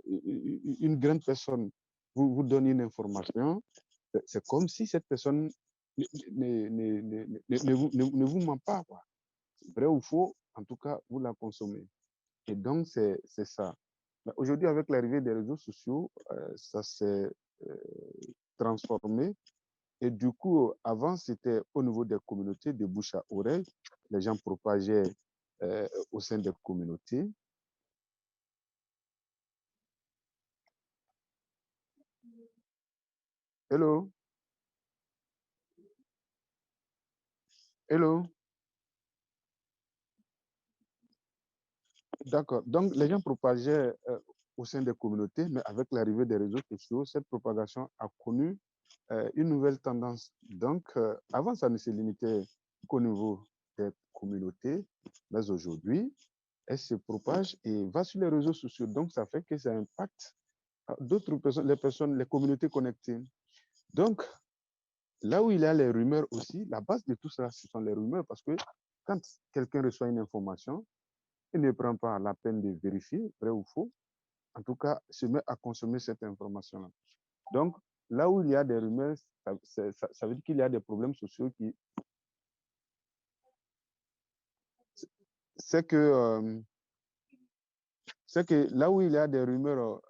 une grande personne vous donne une information, c'est comme si cette personne ne vous ment pas, quoi. Vrai ou faux, en tout cas, vous la consommez. Et donc, c'est ça. Aujourd'hui, avec l'arrivée des réseaux sociaux, ça s'est transformé. Et du coup, avant, c'était au niveau des communautés, de bouche à oreille. Les gens propageaient au sein des communautés. Hello? Hello? D'accord. Donc, les gens propageaient au sein des communautés, mais avec l'arrivée des réseaux sociaux, cette propagation a connu une nouvelle tendance. Donc, avant, ça ne se limitait qu'au niveau des communautés, mais aujourd'hui, elle se propage et va sur les réseaux sociaux. Donc, ça fait que ça impacte d'autres personnes, les communautés connectées. Donc, là où il y a les rumeurs aussi, la base de tout ça, ce sont les rumeurs, parce que quand quelqu'un reçoit une information, il ne prend pas la peine de vérifier, vrai ou faux, en tout cas, se met à consommer cette information-là. Donc, là où il y a des rumeurs, ça veut dire qu'il y a des problèmes sociaux qui... C'est que là où il y a des rumeurs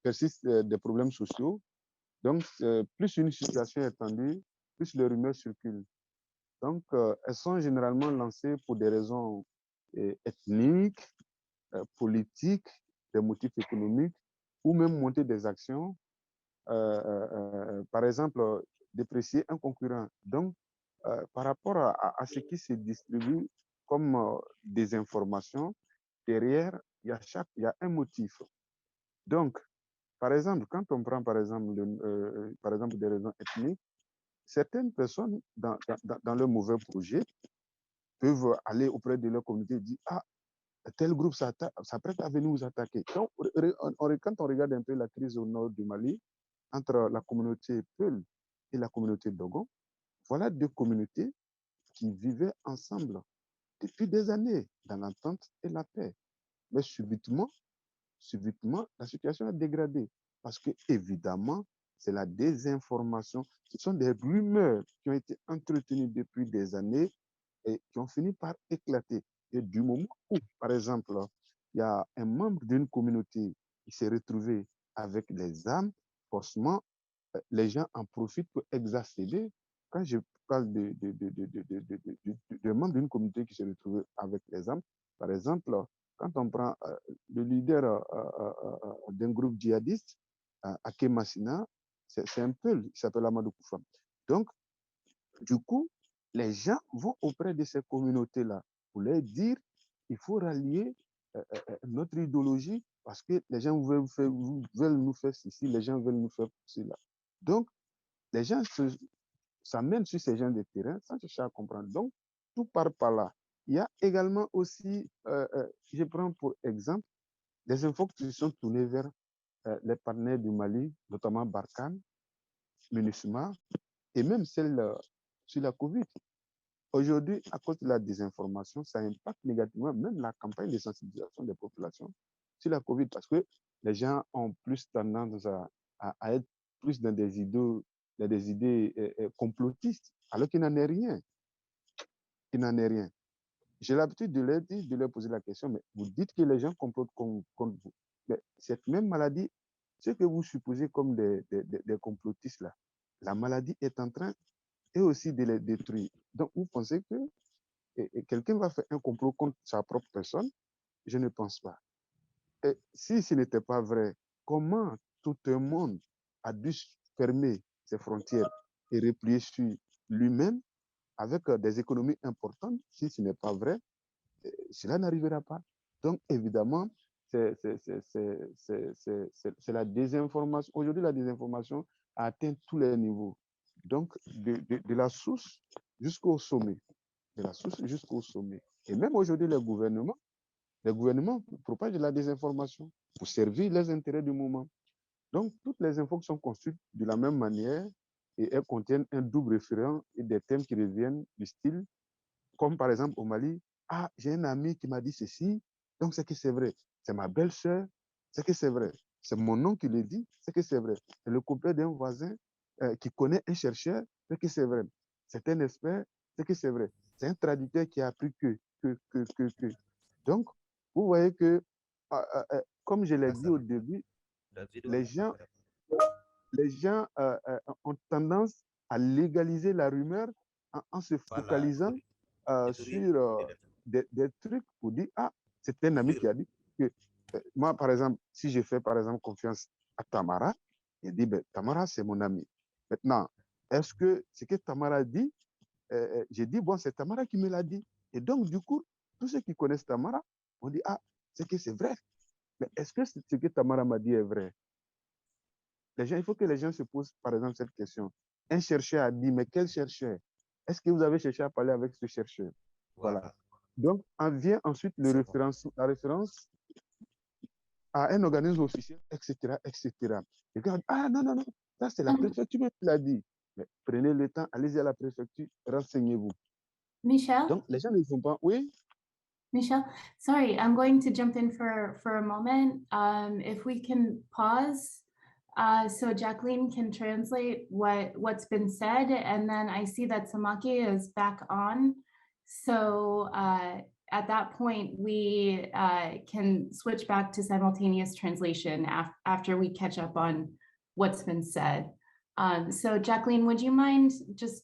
persistent des problèmes sociaux. Donc, plus une situation est tendue, plus les rumeurs circulent. Donc, elles sont généralement lancées pour des raisons ethniques, politiques, des motifs économiques, ou même monter des actions. Par exemple, déprécier un concurrent. Donc, par rapport à ce qui se distribue comme des informations, derrière, il y a un motif. Donc, par exemple, quand on prend par exemple des raisons ethniques, certaines personnes dans le mauvais projet peuvent aller auprès de leur communauté et dire ah, tel groupe s'apprête à venir nous attaquer. Donc, quand on regarde un peu la crise au nord du Mali, entre la communauté Peul et la communauté Dogon, voilà deux communautés qui vivaient ensemble depuis des années dans l'entente et la paix. Mais subitement, la situation a dégradé. Parce que, évidemment, c'est la désinformation. Ce sont des rumeurs qui ont été entretenues depuis des années et qui ont fini par éclater. Et du moment où, par exemple, il y a un membre d'une communauté qui s'est retrouvé avec les armes, forcément, les gens en profitent pour exacerber. Quand je parle de membres d'une communauté qui s'est retrouvé avec les armes, par exemple, quand on prend le leader d'un groupe djihadiste, Ake Massina, c'est un peu, il s'appelle Amadou Koufa. Donc, du coup, les gens vont auprès de ces communautés-là pour leur dire il faut rallier notre idéologie parce que les gens veulent nous faire ceci, les gens veulent nous faire cela. Donc, les gens s'amènent sur ces gens de terrain sans chercher à comprendre. Donc, tout part par là. Il y a également aussi, je prends pour exemple, les infos qui sont tournées vers les partenaires du Mali, notamment Barkhane, MINUSMA, et même celle sur la COVID. Aujourd'hui, à cause de la désinformation, ça impacte négativement même la campagne de sensibilisation des populations sur la COVID parce que les gens ont plus tendance à être plus dans des idées complotistes, alors qu'il n'en est rien. Il n'en est rien. j'ai l'habitude de leur dire, de leur poser la question, mais vous dites que les gens complotent contre vous. Mais cette même maladie, ce que vous supposez comme des complotistes là, la maladie est en train et aussi de les détruire. Donc, vous pensez que quelqu'un va faire un complot contre sa propre personne? Je ne pense pas. Et si ce n'était pas vrai, comment tout un monde a dû fermer ses frontières et replier sur lui-même avec des économies importantes? Si ce n'est pas vrai, cela n'arrivera pas. Donc, évidemment, c'est la désinformation. Aujourd'hui, la désinformation a atteint tous les niveaux. Donc, de la source jusqu'au sommet. De la source jusqu'au sommet. Et même aujourd'hui, les gouvernements propagent de la désinformation pour servir les intérêts du moment. Donc, toutes les infos sont construites de la même manière et elles contiennent un double référent et des thèmes qui reviennent du style comme par exemple au Mali, ah, j'ai un ami qui m'a dit ceci, donc c'est que c'est vrai. C'est ma belle-sœur, c'est que c'est vrai. C'est mon oncle qui le dit, c'est que c'est vrai. C'est le copain d'un voisin qui connaît un chercheur, c'est que c'est vrai. C'est un expert, c'est que c'est vrai. C'est un traducteur qui a appris que. Donc, vous voyez que, comme je l'ai dit au début, les gens ont tendance à légaliser la rumeur en se focalisant sur des trucs pour dire, ah, c'est un ami qui a dit que moi, par exemple, si je fais par exemple confiance à Tamara, il dit, ben, Tamara, c'est mon ami. Maintenant, est-ce que ce que Tamara dit, j'ai dit, bon, c'est Tamara qui me l'a dit. Et donc, du coup, tous ceux qui connaissent Tamara, on dit, ah, c'est que c'est vrai. Mais est-ce que ce que Tamara m'a dit est vrai? Il faut que les gens se posent, par exemple, cette question. Un chercheur a dit, mais quel chercheur? Est-ce que vous avez cherché à parler avec ce chercheur? Voilà. Donc, on vient ensuite la référence à un organisme officiel, etc., etc. Et quand on dit, ah non, non, non, ça c'est la préfecture qui l'a dit. Mais prenez le temps, allez-y à la préfecture, renseignez-vous. Michelle? Donc, les gens ne font pas, oui. Michelle, sorry, I'm going to jump in for a moment. If we can pause, so Jacqueline can translate what's been said, and then I see that Samaki is back on. So at that point, we can switch back to simultaneous translation after we catch up on what's been said. So Jacqueline, would you mind just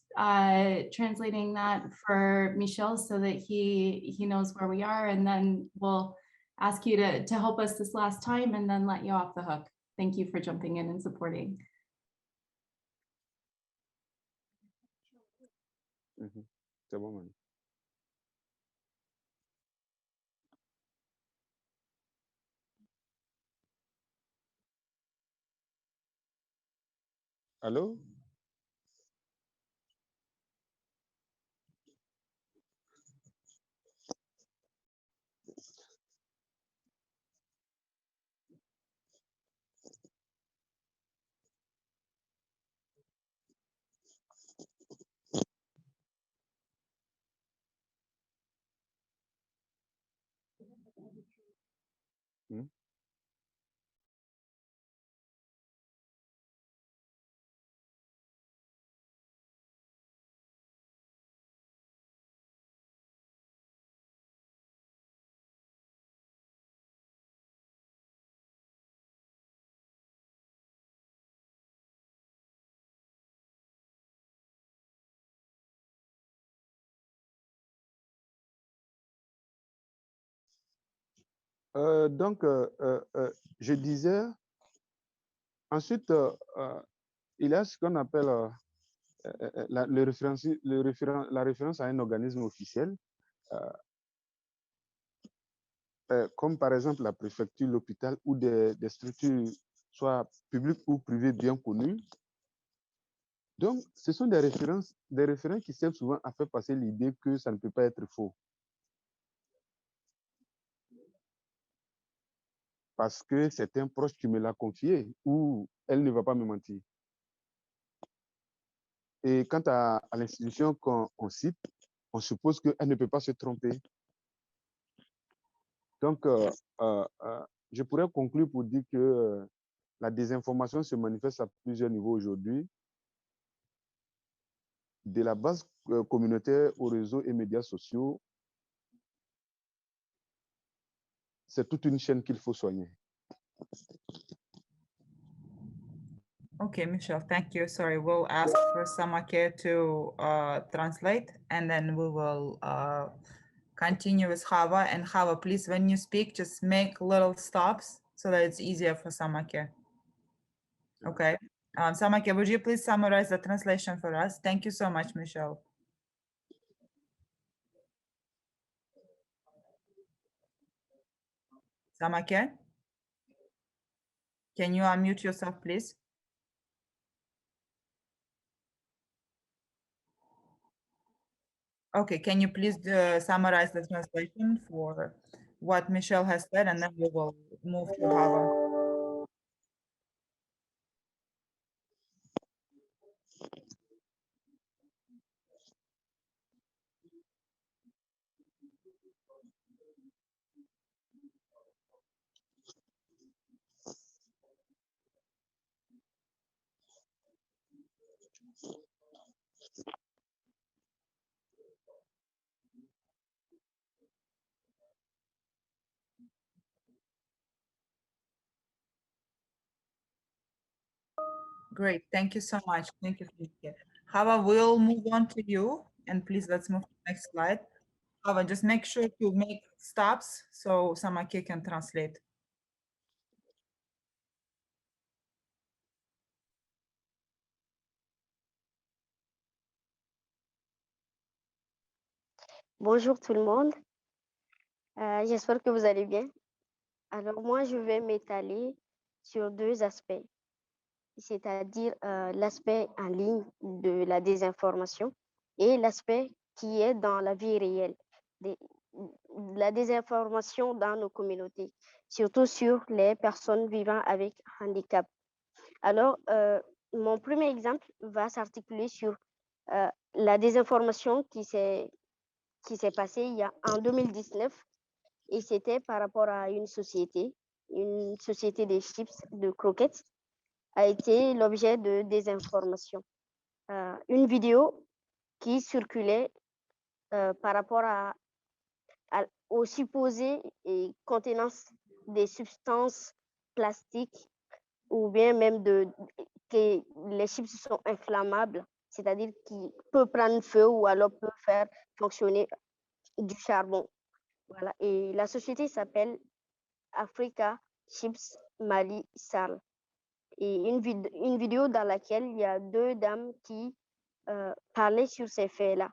translating that for Michel so that he knows where we are, and then we'll ask you to help us this last time and then let you off the hook. Thank you for jumping in and supporting. C'est bon, man. Allô? Hmm? Donc, je disais, ensuite, il y a ce qu'on appelle la référence à un organisme officiel, comme par exemple la préfecture, l'hôpital ou des structures, soit publiques ou privées bien connues. Donc, ce sont des référents qui servent souvent à faire passer l'idée que ça ne peut pas être faux. Parce que c'est un proche qui me l'a confié ou elle ne va pas me mentir. Et quant à l'institution qu'on cite, on suppose qu'elle ne peut pas se tromper. Donc, je pourrais conclure pour dire que la désinformation se manifeste à plusieurs niveaux aujourd'hui, de la base communautaire aux réseaux et médias sociaux, c'est toute une chaîne qu'il faut soigner. Okay, Michelle, thank you. Sorry, we'll ask for Samake to translate, and then we will continue with Hava. And Hava, please, when you speak, just make little stops so that it's easier for Samake. Okay. Samake, would you please summarize the translation for us? Thank you so much, Michelle. Samake, can you unmute yourself, please? Okay, can you please summarize the translation for what Michelle has said, and then we will move to Hava. Great, thank you so much. Thank you, Felicia. Hava, we'll move on to you, and please let's move to the next slide. Hava, just make sure to make stops so Samake can translate. Bonjour tout le monde, j'espère que vous allez bien. Alors moi, je vais m'étaler sur deux aspects, c'est-à-dire l'aspect en ligne de la désinformation et l'aspect qui est dans la vie réelle, la désinformation dans nos communautés, surtout sur les personnes vivant avec handicap. Alors, mon premier exemple va s'articuler sur la désinformation qui s'est passée en 2019, et c'était par rapport à une société des chips, de croquettes, a été l'objet de désinformation. Une vidéo qui circulait par rapport aux supposées contenances des substances plastiques, ou bien même que les chips sont inflammables, c'est-à-dire qu'ils peuvent prendre feu ou alors peuvent faire fonctionner du charbon. Voilà. Et la société s'appelle Africa Chips Mali Sal. Et une vidéo dans laquelle il y a deux dames qui parlaient sur ces faits-là.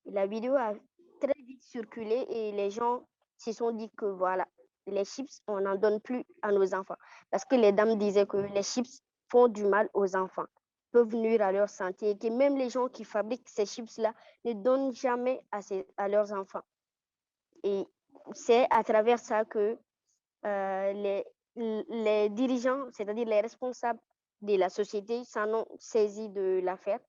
La vidéo a très vite circulé et les gens se sont dit que voilà, les chips, on n'en donne plus à nos enfants. Parce que les dames disaient que les chips font du mal aux enfants, peuvent nuire à leur santé, et que même les gens qui fabriquent ces chips-là ne donnent jamais à leurs enfants. Et c'est à travers ça que les dirigeants, c'est-à-dire les responsables de la société, s'en ont saisi de l'affaire.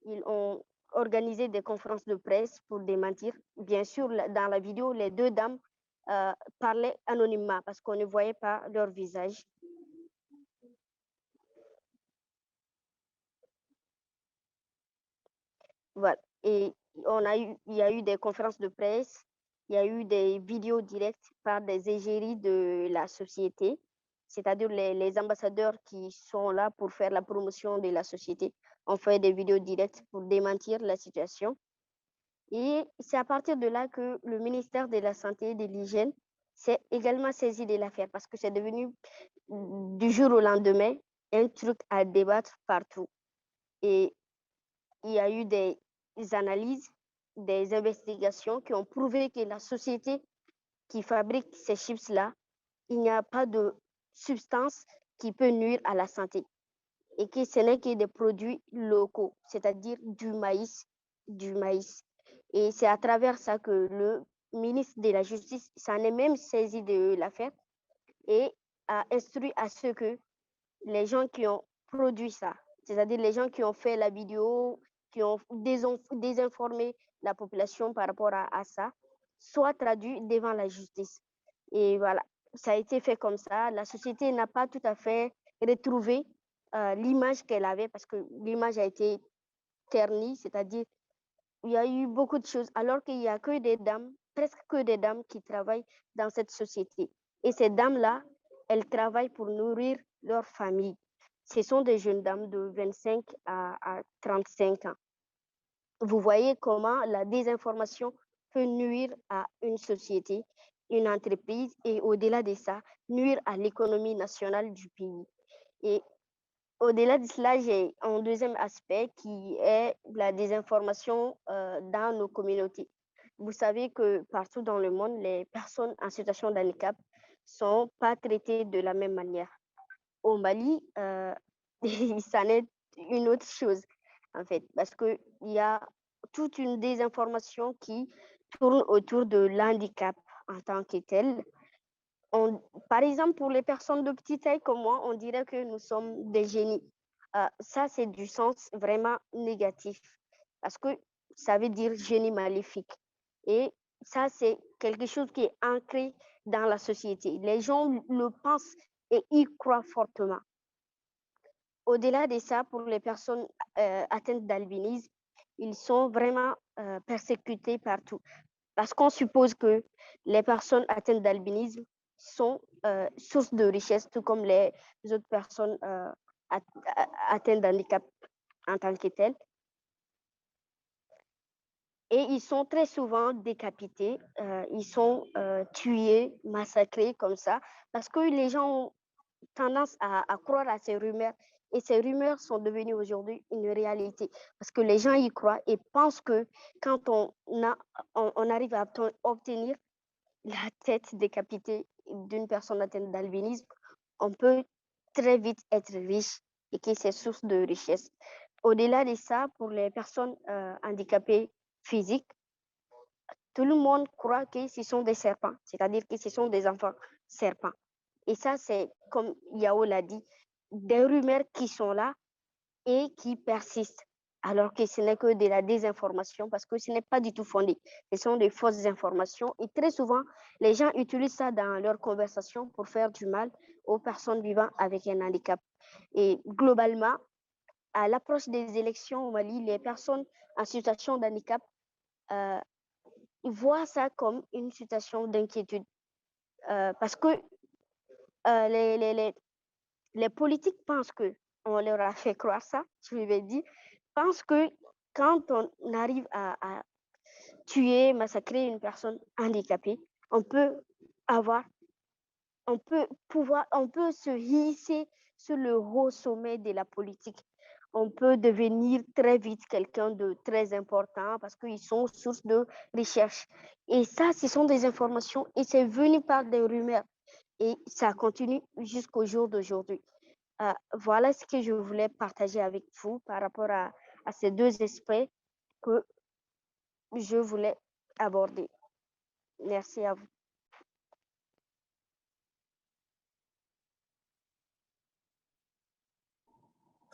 Ils ont organisé des conférences de presse pour démentir. Bien sûr, dans la vidéo, les deux dames parlaient anonymement parce qu'on ne voyait pas leur visage. Voilà. Et il y a eu des conférences de presse, il y a eu des vidéos directes par des égéries de la société, c'est-à-dire les ambassadeurs qui sont là pour faire la promotion de la société ont fait des vidéos directes pour démentir la situation. Et c'est à partir de là que le ministère de la Santé et de l'Hygiène s'est également saisi de l'affaire, parce que c'est devenu du jour au lendemain un truc à débattre partout. Et il y a eu des analyses, des investigations qui ont prouvé que la société qui fabrique ces chips-là, il n'y a pas de substance qui peut nuire à la santé, et que ce n'est que des produits locaux, c'est-à-dire du maïs. Et c'est à travers ça que le ministre de la Justice s'en est même saisi de l'affaire et a instruit à ce que les gens qui ont produit ça, c'est-à-dire les gens qui ont fait la vidéo, qui ont désinformé la population par rapport à ça, soient traduits devant la justice. Et voilà, ça a été fait comme ça. La société n'a pas tout à fait retrouvé l'image qu'elle avait, parce que l'image a été ternie, c'est-à-dire il y a eu beaucoup de choses, alors qu'il n'y a que des dames presque que des dames qui travaillent dans cette société. Et ces dames-là, elles travaillent pour nourrir leur famille. Ce sont des jeunes dames de 25 à 35 ans. Vous voyez comment la désinformation peut nuire à une société, une entreprise et au-delà de ça, nuire à l'économie nationale du pays. Et au-delà de cela, j'ai un deuxième aspect qui est la désinformation dans nos communautés. Vous savez que partout dans le monde, les personnes en situation de handicap sont pas traitées de la même manière. Au Mali, ça n'est une autre chose, en fait, parce qu'il y a toute une désinformation qui tourne autour de l'handicap en tant que tel. Par exemple, pour les personnes de petite taille comme moi, on dirait que nous sommes des génies. Ça, c'est du sens vraiment négatif, parce que ça veut dire génie maléfique. Et ça, c'est quelque chose qui est ancré dans la société. Les gens le pensent et y croient fortement. Au-delà de ça, pour les personnes atteintes d'albinisme, ils sont vraiment persécutés partout. Parce qu'on suppose que les personnes atteintes d'albinisme sont source de richesse, tout comme les autres personnes atteintes d'handicap en tant que telles. Et ils sont très souvent décapités, ils sont tués, massacrés comme ça, parce que les gens ont tendance à croire à ces rumeurs. Et ces rumeurs sont devenues aujourd'hui une réalité parce que les gens y croient et pensent que quand on arrive à obtenir la tête décapitée d'une personne atteinte d'albinisme, on peut très vite être riche et que c'est source de richesse. Au-delà de ça, pour les personnes handicapées physiques, tout le monde croit que ce sont des serpents, c'est-à-dire que ce sont des enfants serpents. Et ça, c'est, comme Yao l'a dit, des rumeurs qui sont là et qui persistent, alors que ce n'est que de la désinformation, parce que ce n'est pas du tout fondé. Ce sont des fausses informations. Et très souvent, les gens utilisent ça dans leur conversation pour faire du mal aux personnes vivant avec un handicap. Et globalement, à l'approche des élections au Mali, les personnes en situation de handicap voient ça comme une situation d'inquiétude. Parce que les politiques pensent que on leur a fait croire ça, je vais dire, pensent que quand on arrive à tuer, massacrer une personne handicapée, on peut avoir, on peut se hisser sur le haut sommet de la politique. On peut devenir très vite quelqu'un de très important parce qu'ils sont source de recherche. Et ça, ce sont des informations et c'est venu par des rumeurs. Et ça continue jusqu'au jour d'aujourd'hui. Voilà ce que je voulais partager avec vous par rapport à ces deux aspects que je voulais aborder. Merci à vous.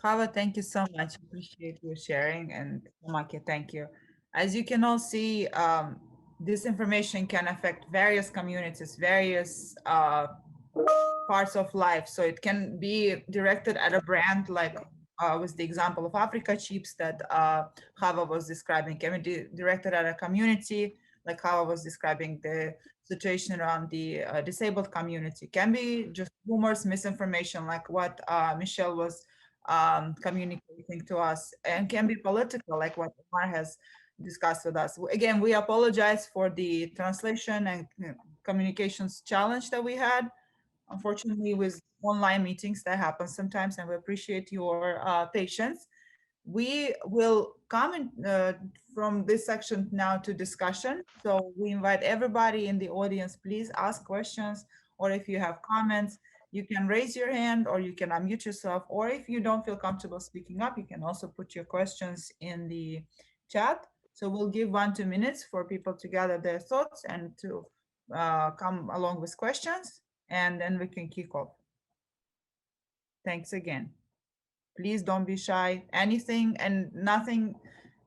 Chava, thank you so much. Appreciate your sharing. And Tamake, thank you. As you can all see, this information can affect various communities, various parts of life. So it can be directed at a brand like with the example of Africa Chips that Chava was describing, can be directed at a community like Chava was describing the situation around the disabled community, can be just rumors, misinformation like what Michelle was communicating to us, and can be political like what Omar has discussed with us. Again, we apologize for the translation and communications challenge that we had. Unfortunately, with online meetings, that happens sometimes, and we appreciate your patience. We will come from this section now to discussion. So we invite everybody in the audience, please ask questions, or if you have comments, you can raise your hand or you can unmute yourself, or if you don't feel comfortable speaking up, you can also put your questions in the chat. So we'll give 1-2 minutes for people to gather their thoughts and to come along with questions, and then we can kick off. Thanks again. Please don't be shy. Anything and nothing,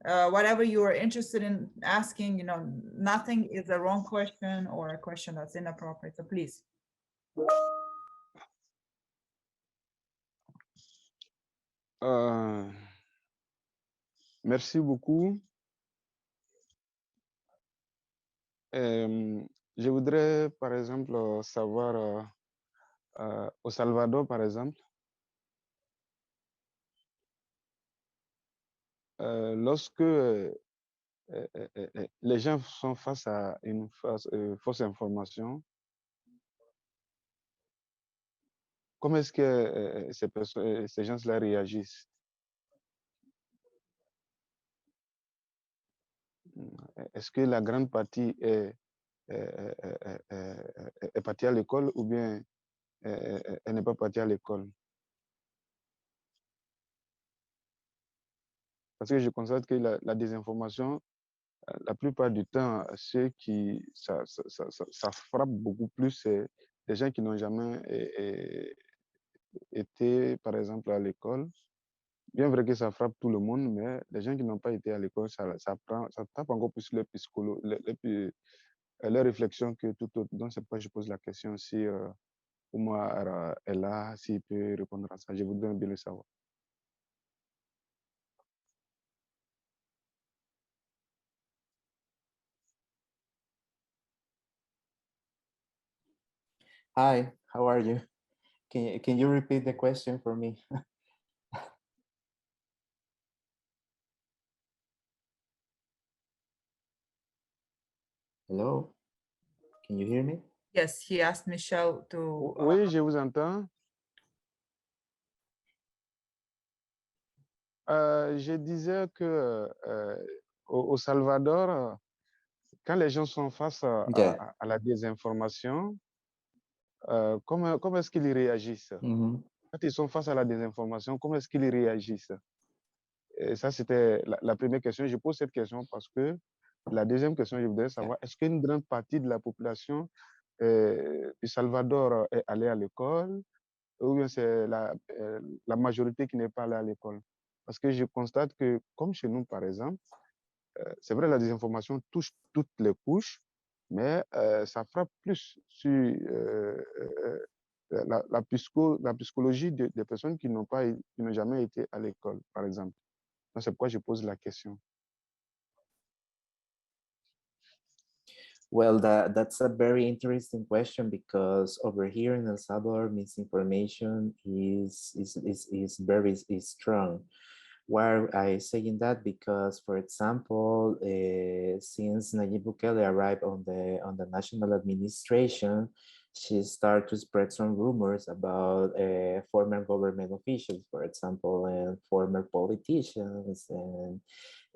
whatever you are interested in asking, you know, nothing is a wrong question or a question that's inappropriate. So please. Merci beaucoup. Je voudrais, par exemple, savoir au Salvador, par exemple, lorsque les gens sont face à une fausse information, comment est-ce que ces gens-là réagissent? Est-ce que la grande partie est partie à l'école ou bien elle n'est pas partie à l'école? Parce que je constate que la désinformation, la plupart du temps, ceux qui, ça frappe beaucoup plus, c'est des gens qui n'ont jamais été, par exemple, à l'école. Bien vrai que ça frappe tout le monde, mais les gens qui n'ont pas été à l'école, ça tape encore plus leur leur réflexion que tout autre. Donc, c'est pourquoi je pose la question si Oumar est là, s'il peut répondre à ça. Je voudrais bien le savoir. Hi, how are you? Can you repeat the question for me? Hello, can you hear me? Yes, he asked Michelle to. Oui, je vous entends. Je disais que au Salvador, quand les gens sont face Yeah. à la désinformation, comment est-ce qu'ils réagissent? Mm-hmm. Quand ils sont face à la désinformation, comment est-ce qu'ils réagissent? Et ça, c'était la première question. Je pose cette question parce que la deuxième question, je voudrais savoir, est-ce qu'une grande partie de la population du Salvador est allée à l'école ou bien c'est la majorité qui n'est pas allée à l'école? Parce que je constate que, comme chez nous, par exemple, c'est vrai, la désinformation touche toutes les couches, mais ça frappe plus sur la psychologie des personnes qui n'ont jamais été à l'école, par exemple. Donc, c'est pourquoi je pose la question. Well, that's a very interesting question because over here in El Salvador, misinformation is strong. Why I saying that? Because, for example, since Nayib Bukele arrived on the national administration, she started to spread some rumors about former government officials, for example, and former politicians,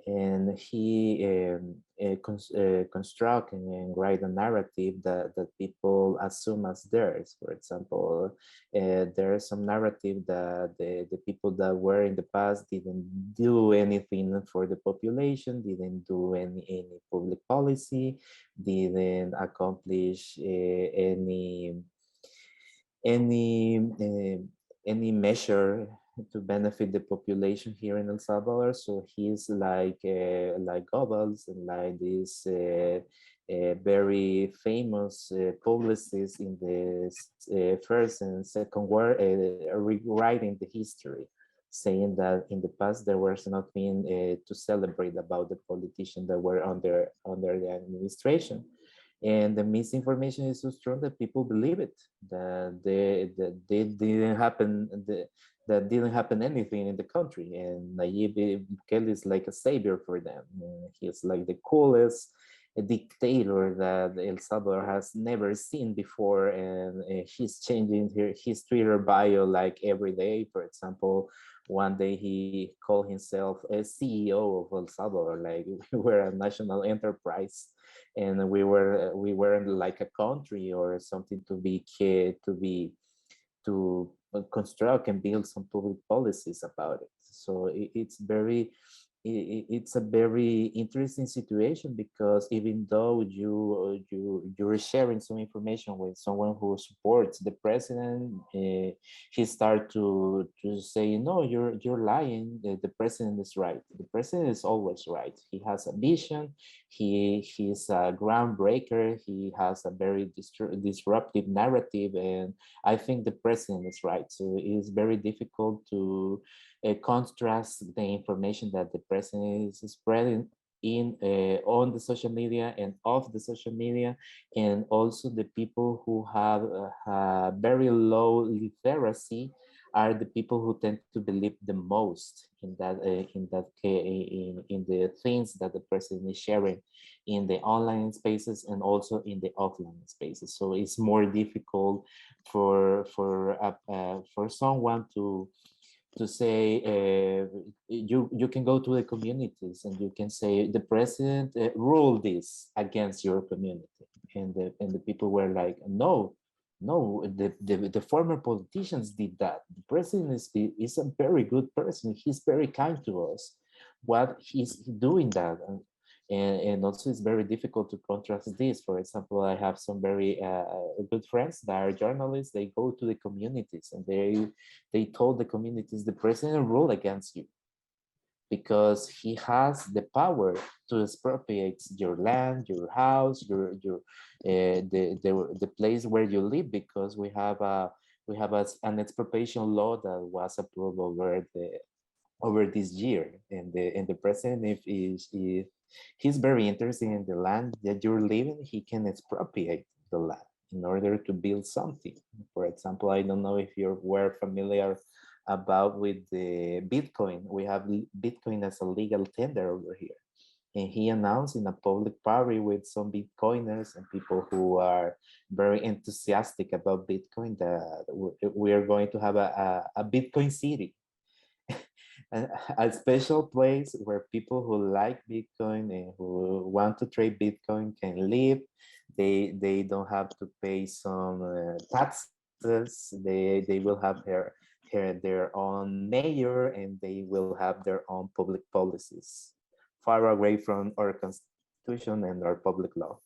and he construct and write a narrative that people assume as theirs. For example, there is some narrative that the people that were in the past didn't do anything for the population, didn't do any public policy, didn't accomplish any uh, any measure to benefit the population here in El Salvador. So he's like Goebbels and like this very famous publicist in the First and Second War, rewriting the history, saying that in the past there was nothing to celebrate about the politicians that were under the administration. And the misinformation is so strong that people believe it, that they didn't happen, that didn't happen anything in the country, and Nayib Bukele is like a savior for them. He's like the coolest dictator that El Salvador has never seen before, and he's changing his Twitter bio like every day. For example, one day he called himself a CEO of El Salvador, like we were a national enterprise, and we weren't like a country or something to construct and build some public policies about it. So it's a very interesting situation, because even though you're sharing some information with someone who supports the president, he start to say, no, you're lying. The president is right. The president is always right. He has a vision. He's a groundbreaker. He has a very disruptive narrative, and I think the president is right. So it's very difficult to contrast the information that the president is spreading on the social media and off the social media, and also the people who have very low literacy are the people who tend to believe the most in the things that the person is sharing in the online spaces and also in the offline spaces. So it's more difficult for someone to say you can go to the communities and you can say the president ruled this against your community, and the people were like, no, the former politicians did that. The president is a very good person. He's very kind to us. What he's doing that, and also it's very difficult to contrast this. For example, I have some very good friends that are journalists. They go to the communities and they told the communities the president ruled against you because he has the power to expropriate your land, your house, the place where you live, because we have an expropriation law that was approved over this year, and the president, if he's very interested in the land that you're living, he can expropriate the land in order to build something. For example, I don't know if you were familiar about with the Bitcoin. We have Bitcoin as a legal tender over here. And he announced in a public party with some Bitcoiners and people who are very enthusiastic about Bitcoin that we are going to have a Bitcoin city. A special place where people who like Bitcoin and who want to trade Bitcoin can live. They don't have to pay some taxes. They will have their own mayor, and they will have their own public policies, far away from our constitution and our public law.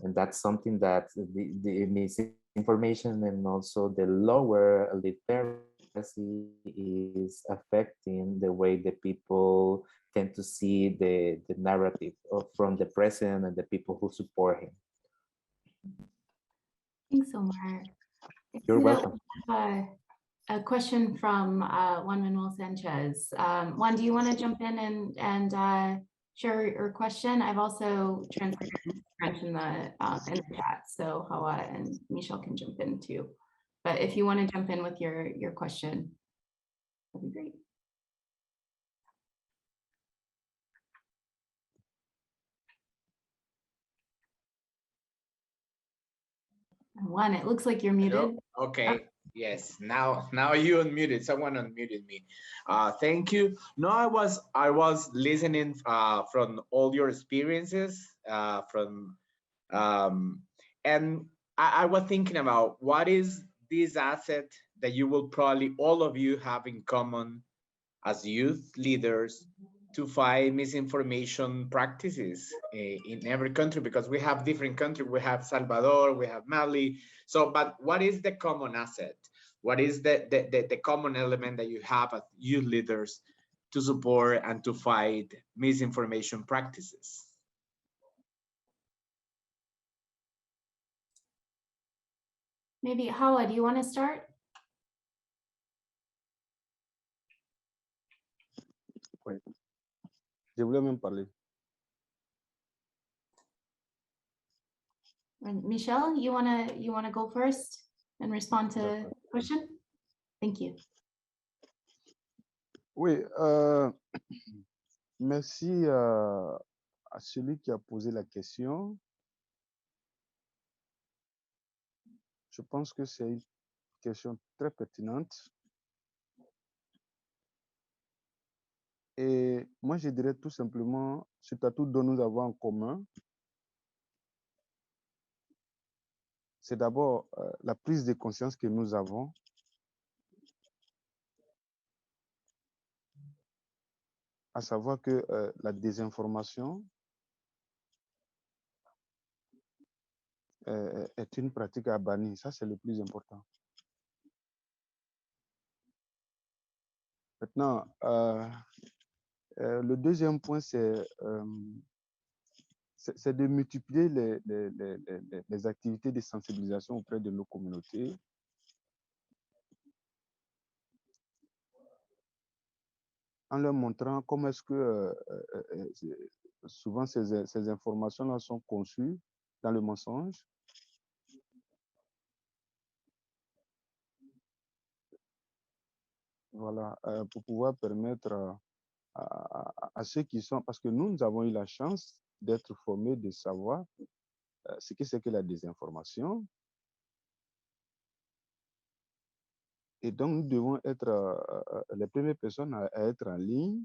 And that's something that the misinformation and also the lower literacy is affecting the way the people tend to see the narrative from the president and the people who support him. Thanks, Omar. You're welcome. A question from Juan Manuel Sanchez. Juan, do you want to jump in and share your question? I've also translated French in the chat, so Hawa and Michelle can jump in too. But if you want to jump in with your question, that'd be great. Juan, it looks like you're muted. Hello? Okay. Yes. Now you unmuted. Someone unmuted me. Thank you. No, I was listening from all your experiences and I was thinking about what is this asset that you will probably all of you have in common as youth leaders to fight misinformation practices in every country, because we have different countries. We have Salvador, we have Mali. So, but what is the common asset? What is the common element that you have as youth leaders to support and to fight misinformation practices? Maybe Hawa, do you want to start? Oui. Je voulais même parler. And Michelle, you wanna go first and respond to the question? Thank you. Oui, merci à celui qui a posé la question. Je pense que c'est une question très pertinente. Et moi, je dirais tout simplement, cet atout dont nous avons en commun, c'est d'abord la prise de conscience que nous avons à savoir que la désinformation est une pratique à bannir. Ça, c'est le plus important. Maintenant, le deuxième point, c'est de multiplier les activités de sensibilisation auprès de nos communautés. en leur montrant comment est-ce que souvent ces informations-là sont conçues dans le mensonge. Voilà, pour pouvoir permettre à ceux qui sont, parce que nous avons eu la chance d'être formés, de savoir ce que c'est que la désinformation. Et donc, nous devons être les premières personnes à être en ligne,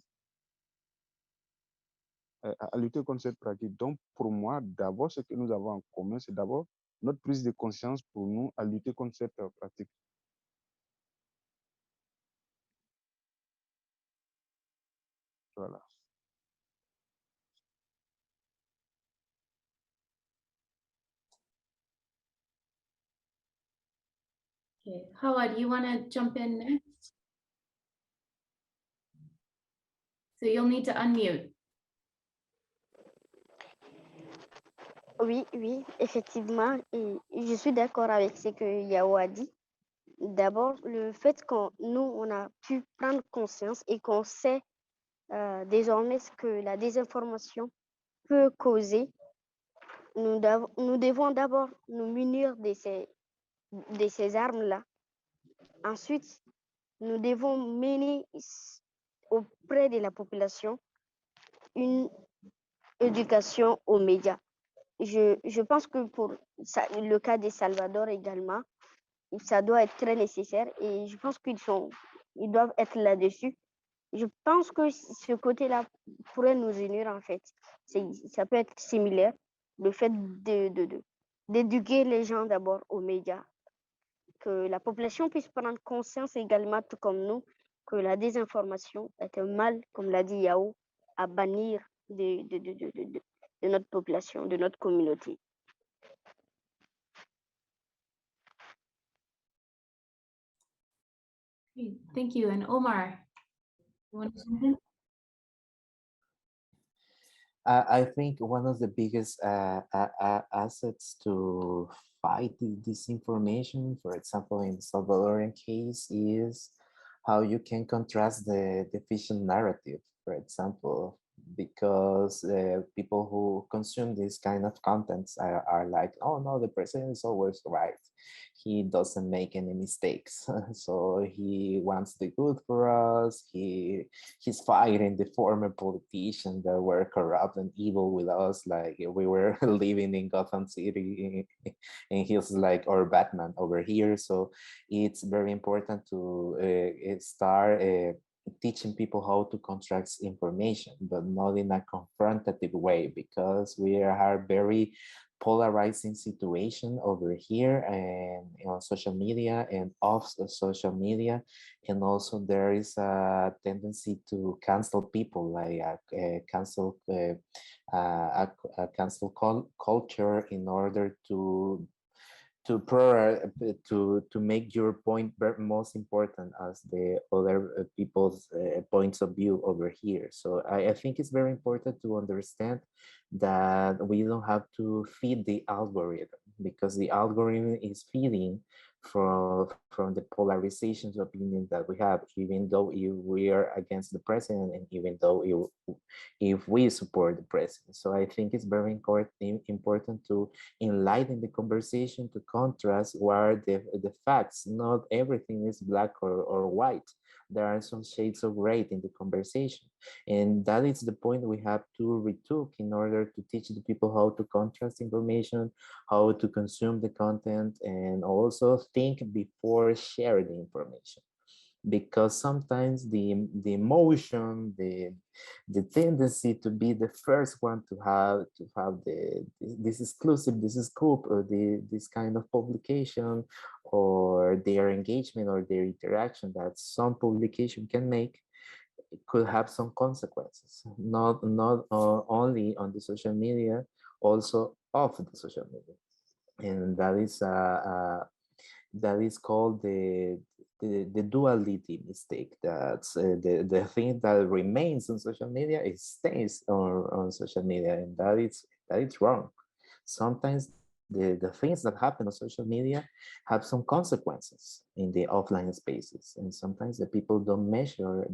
à lutter contre cette pratique. Donc, pour moi, d'abord, ce que nous avons en commun, c'est d'abord notre prise de conscience pour nous à lutter contre cette pratique. Voilà. Okay, Hawa, do you want to jump in next? So you'll need to unmute. Oui, oui, effectivement, et je suis d'accord avec ce que Yao a dit. D'abord, le fait qu'on on a pu prendre conscience et qu'on sait désormais ce que la désinformation peut causer, nous devons d'abord nous munir de ces armes-là. Ensuite, nous devons mener auprès de la population une éducation aux médias. Je pense que pour le cas de Salvador également, ça doit être très nécessaire et je pense ils doivent être là-dessus. Je pense que ce côté-là pourrait nous unir en fait. Ça peut être similaire, le fait d'éduquer les gens d'abord aux médias, que la population puisse prendre conscience également, tout comme nous, que la désinformation est un mal, comme l'a dit Yao, à bannir de notre population, de notre communauté. Okay, thank you. And Omar, you want to jump in? I think one of the biggest assets to fight disinformation, for example, in the Salvadorian case, is how you can contrast the fictional narrative, for example, because people who consume this kind of contents are like, oh no, the president is always right. He doesn't make any mistakes. So he wants the good for us. He's fighting the former politicians that were corrupt and evil with us, like we were living in Gotham City, and he's like our Batman over here. So it's very important to start teaching people how to construct information, but not in a confrontative way, because we are very polarizing situation over here and on social media and off social media, and also there is a tendency to cancel people, like a cancel culture in order to make your point most important as the other people's points of view over here. So I think it's very important to understand that we don't have to feed the algorithm, because the algorithm is feeding from the polarizations of opinion that we have, even though if we are against the president and even though if we support the president. So I think it's very important to enlighten the conversation, to contrast what are the facts. Not everything is black or white. There are some shades of gray in the conversation. And that is the point we have to retook in order to teach the people how to contrast information, how to consume the content, and also think before sharing the information. Because sometimes the emotion, the tendency to be the first one to have this exclusive, this scoop, or this kind of publication, or their engagement or their interaction that some publication can make, it could have some consequences, not only on the social media, also off the social media. And that is called the duality mistake. That's the thing that remains on social media, it stays on social media, and that is wrong. Sometimes the things that happen on social media have some consequences in the offline spaces. And sometimes the people don't measure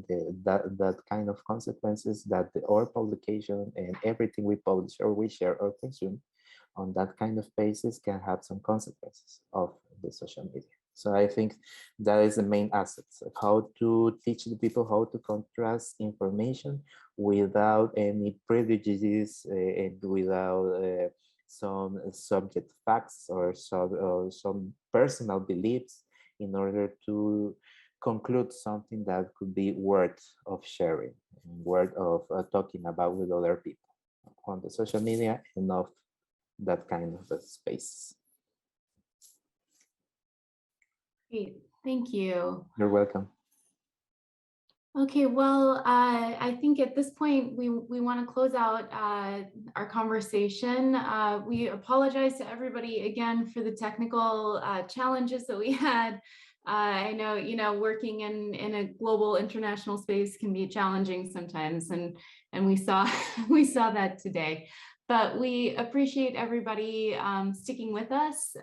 that kind of consequences that our publication and everything we publish or we share or consume on that kind of basis can have some consequences of the social media. So I think that is the main assets of how to teach the people how to contrast information without any prejudices and without some subject facts or some personal beliefs in order to conclude something that could be worth of sharing, worth of talking about with other people on the social media and of that kind of a space. Great, thank you. You're welcome. Okay, well, I think at this point we want to close out our conversation. We apologize to everybody again for the technical challenges that we had. I know, working in a global international space can be challenging sometimes, and we saw we saw that today. But we appreciate everybody sticking with us.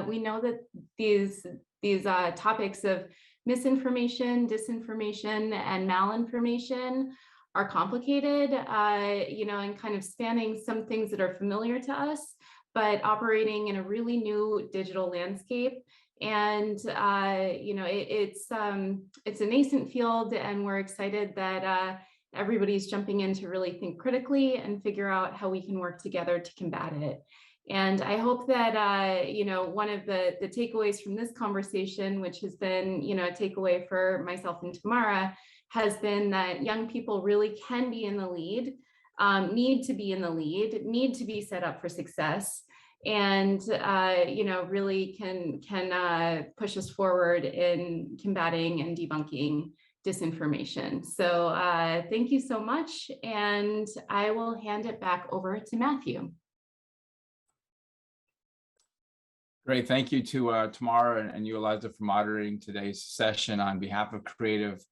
We know that these topics of misinformation, disinformation, and malinformation are complicated, and kind of spanning some things that are familiar to us, but operating in a really new digital landscape. And it's a nascent field, and we're excited that everybody's jumping in to really think critically and figure out how we can work together to combat it. And I hope that, one of the takeaways from this conversation, which has been, a takeaway for myself and Tamara, has been that young people really can be in the lead, need to be in the lead, need to be set up for success, and, really can push us forward in combating and debunking disinformation. So thank you so much. And I will hand it back over to Matthew. Great, thank you to Tamara and you, Eliza, for moderating today's session on behalf of Creative.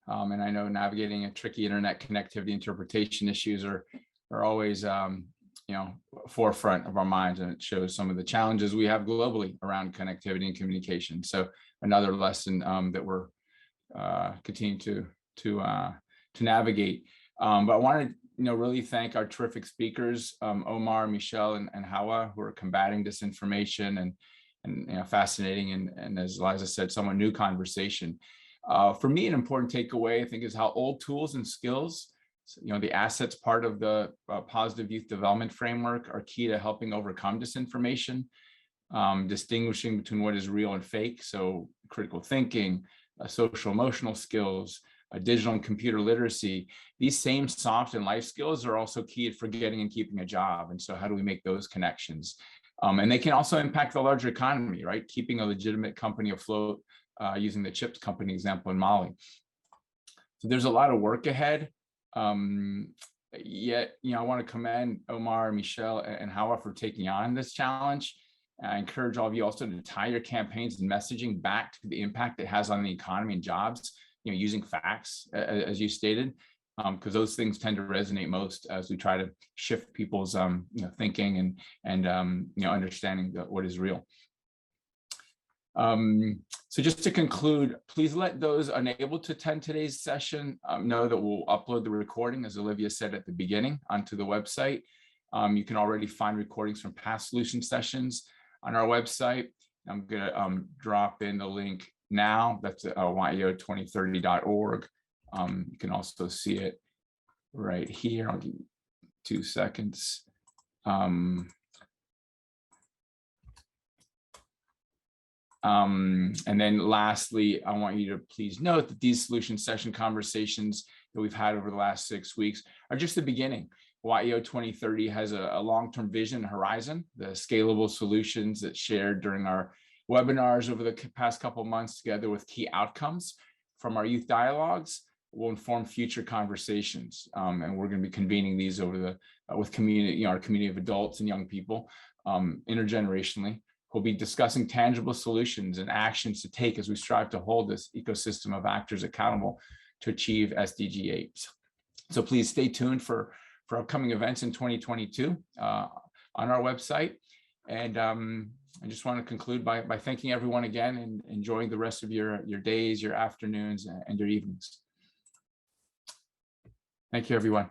And I know navigating a tricky internet connectivity interpretation issues are always, forefront of our minds, and it shows some of the challenges we have globally around connectivity and communication. So another lesson that we're continuing to navigate. But I wanted really thank our terrific speakers, Omar, Michelle, and Hawa, who are combating disinformation and fascinating and as Eliza said, somewhat new conversation. For me, an important takeaway, I think, is how old tools and skills, the assets part of the positive youth development framework, are key to helping overcome disinformation, distinguishing between what is real and fake. So critical thinking, social emotional skills, digital and computer literacy. These same soft and life skills are also key for getting and keeping a job. And so how do we make those connections? And they can also impact the larger economy, right? Keeping a legitimate company afloat, using the chips company example in Mali. So there's a lot of work ahead. Yet, I want to commend Omar, Michelle, and Hawa for taking on this challenge. I encourage all of you also to tie your campaigns and messaging back to the impact it has on the economy and jobs, using facts, as you stated, because those things tend to resonate most as we try to shift people's thinking and understanding what is real. So just to conclude, please let those unable to attend today's session know that we'll upload the recording, as Olivia said at the beginning, onto the website. You can already find recordings from past solution sessions on our website. I'm going to drop in the link now. That's at GYEO2030.org. You can also see it right here. I'll give you 2 seconds. And then lastly, I want you to please note that these solution session conversations that we've had over the last 6 weeks are just the beginning. GYEO 2030 has a long-term vision horizon. The scalable solutions that shared during our webinars over the past couple of months, together with key outcomes from our youth dialogues, will inform future conversations. And we're going to be convening these over with community, our community of adults and young people, intergenerationally. We'll be discussing tangible solutions and actions to take as we strive to hold this ecosystem of actors accountable to achieve SDG 8. So please stay tuned for upcoming events in 2022 on our website. And I just want to conclude by thanking everyone again and enjoying the rest of your days, your afternoons, and your evenings. Thank you, everyone.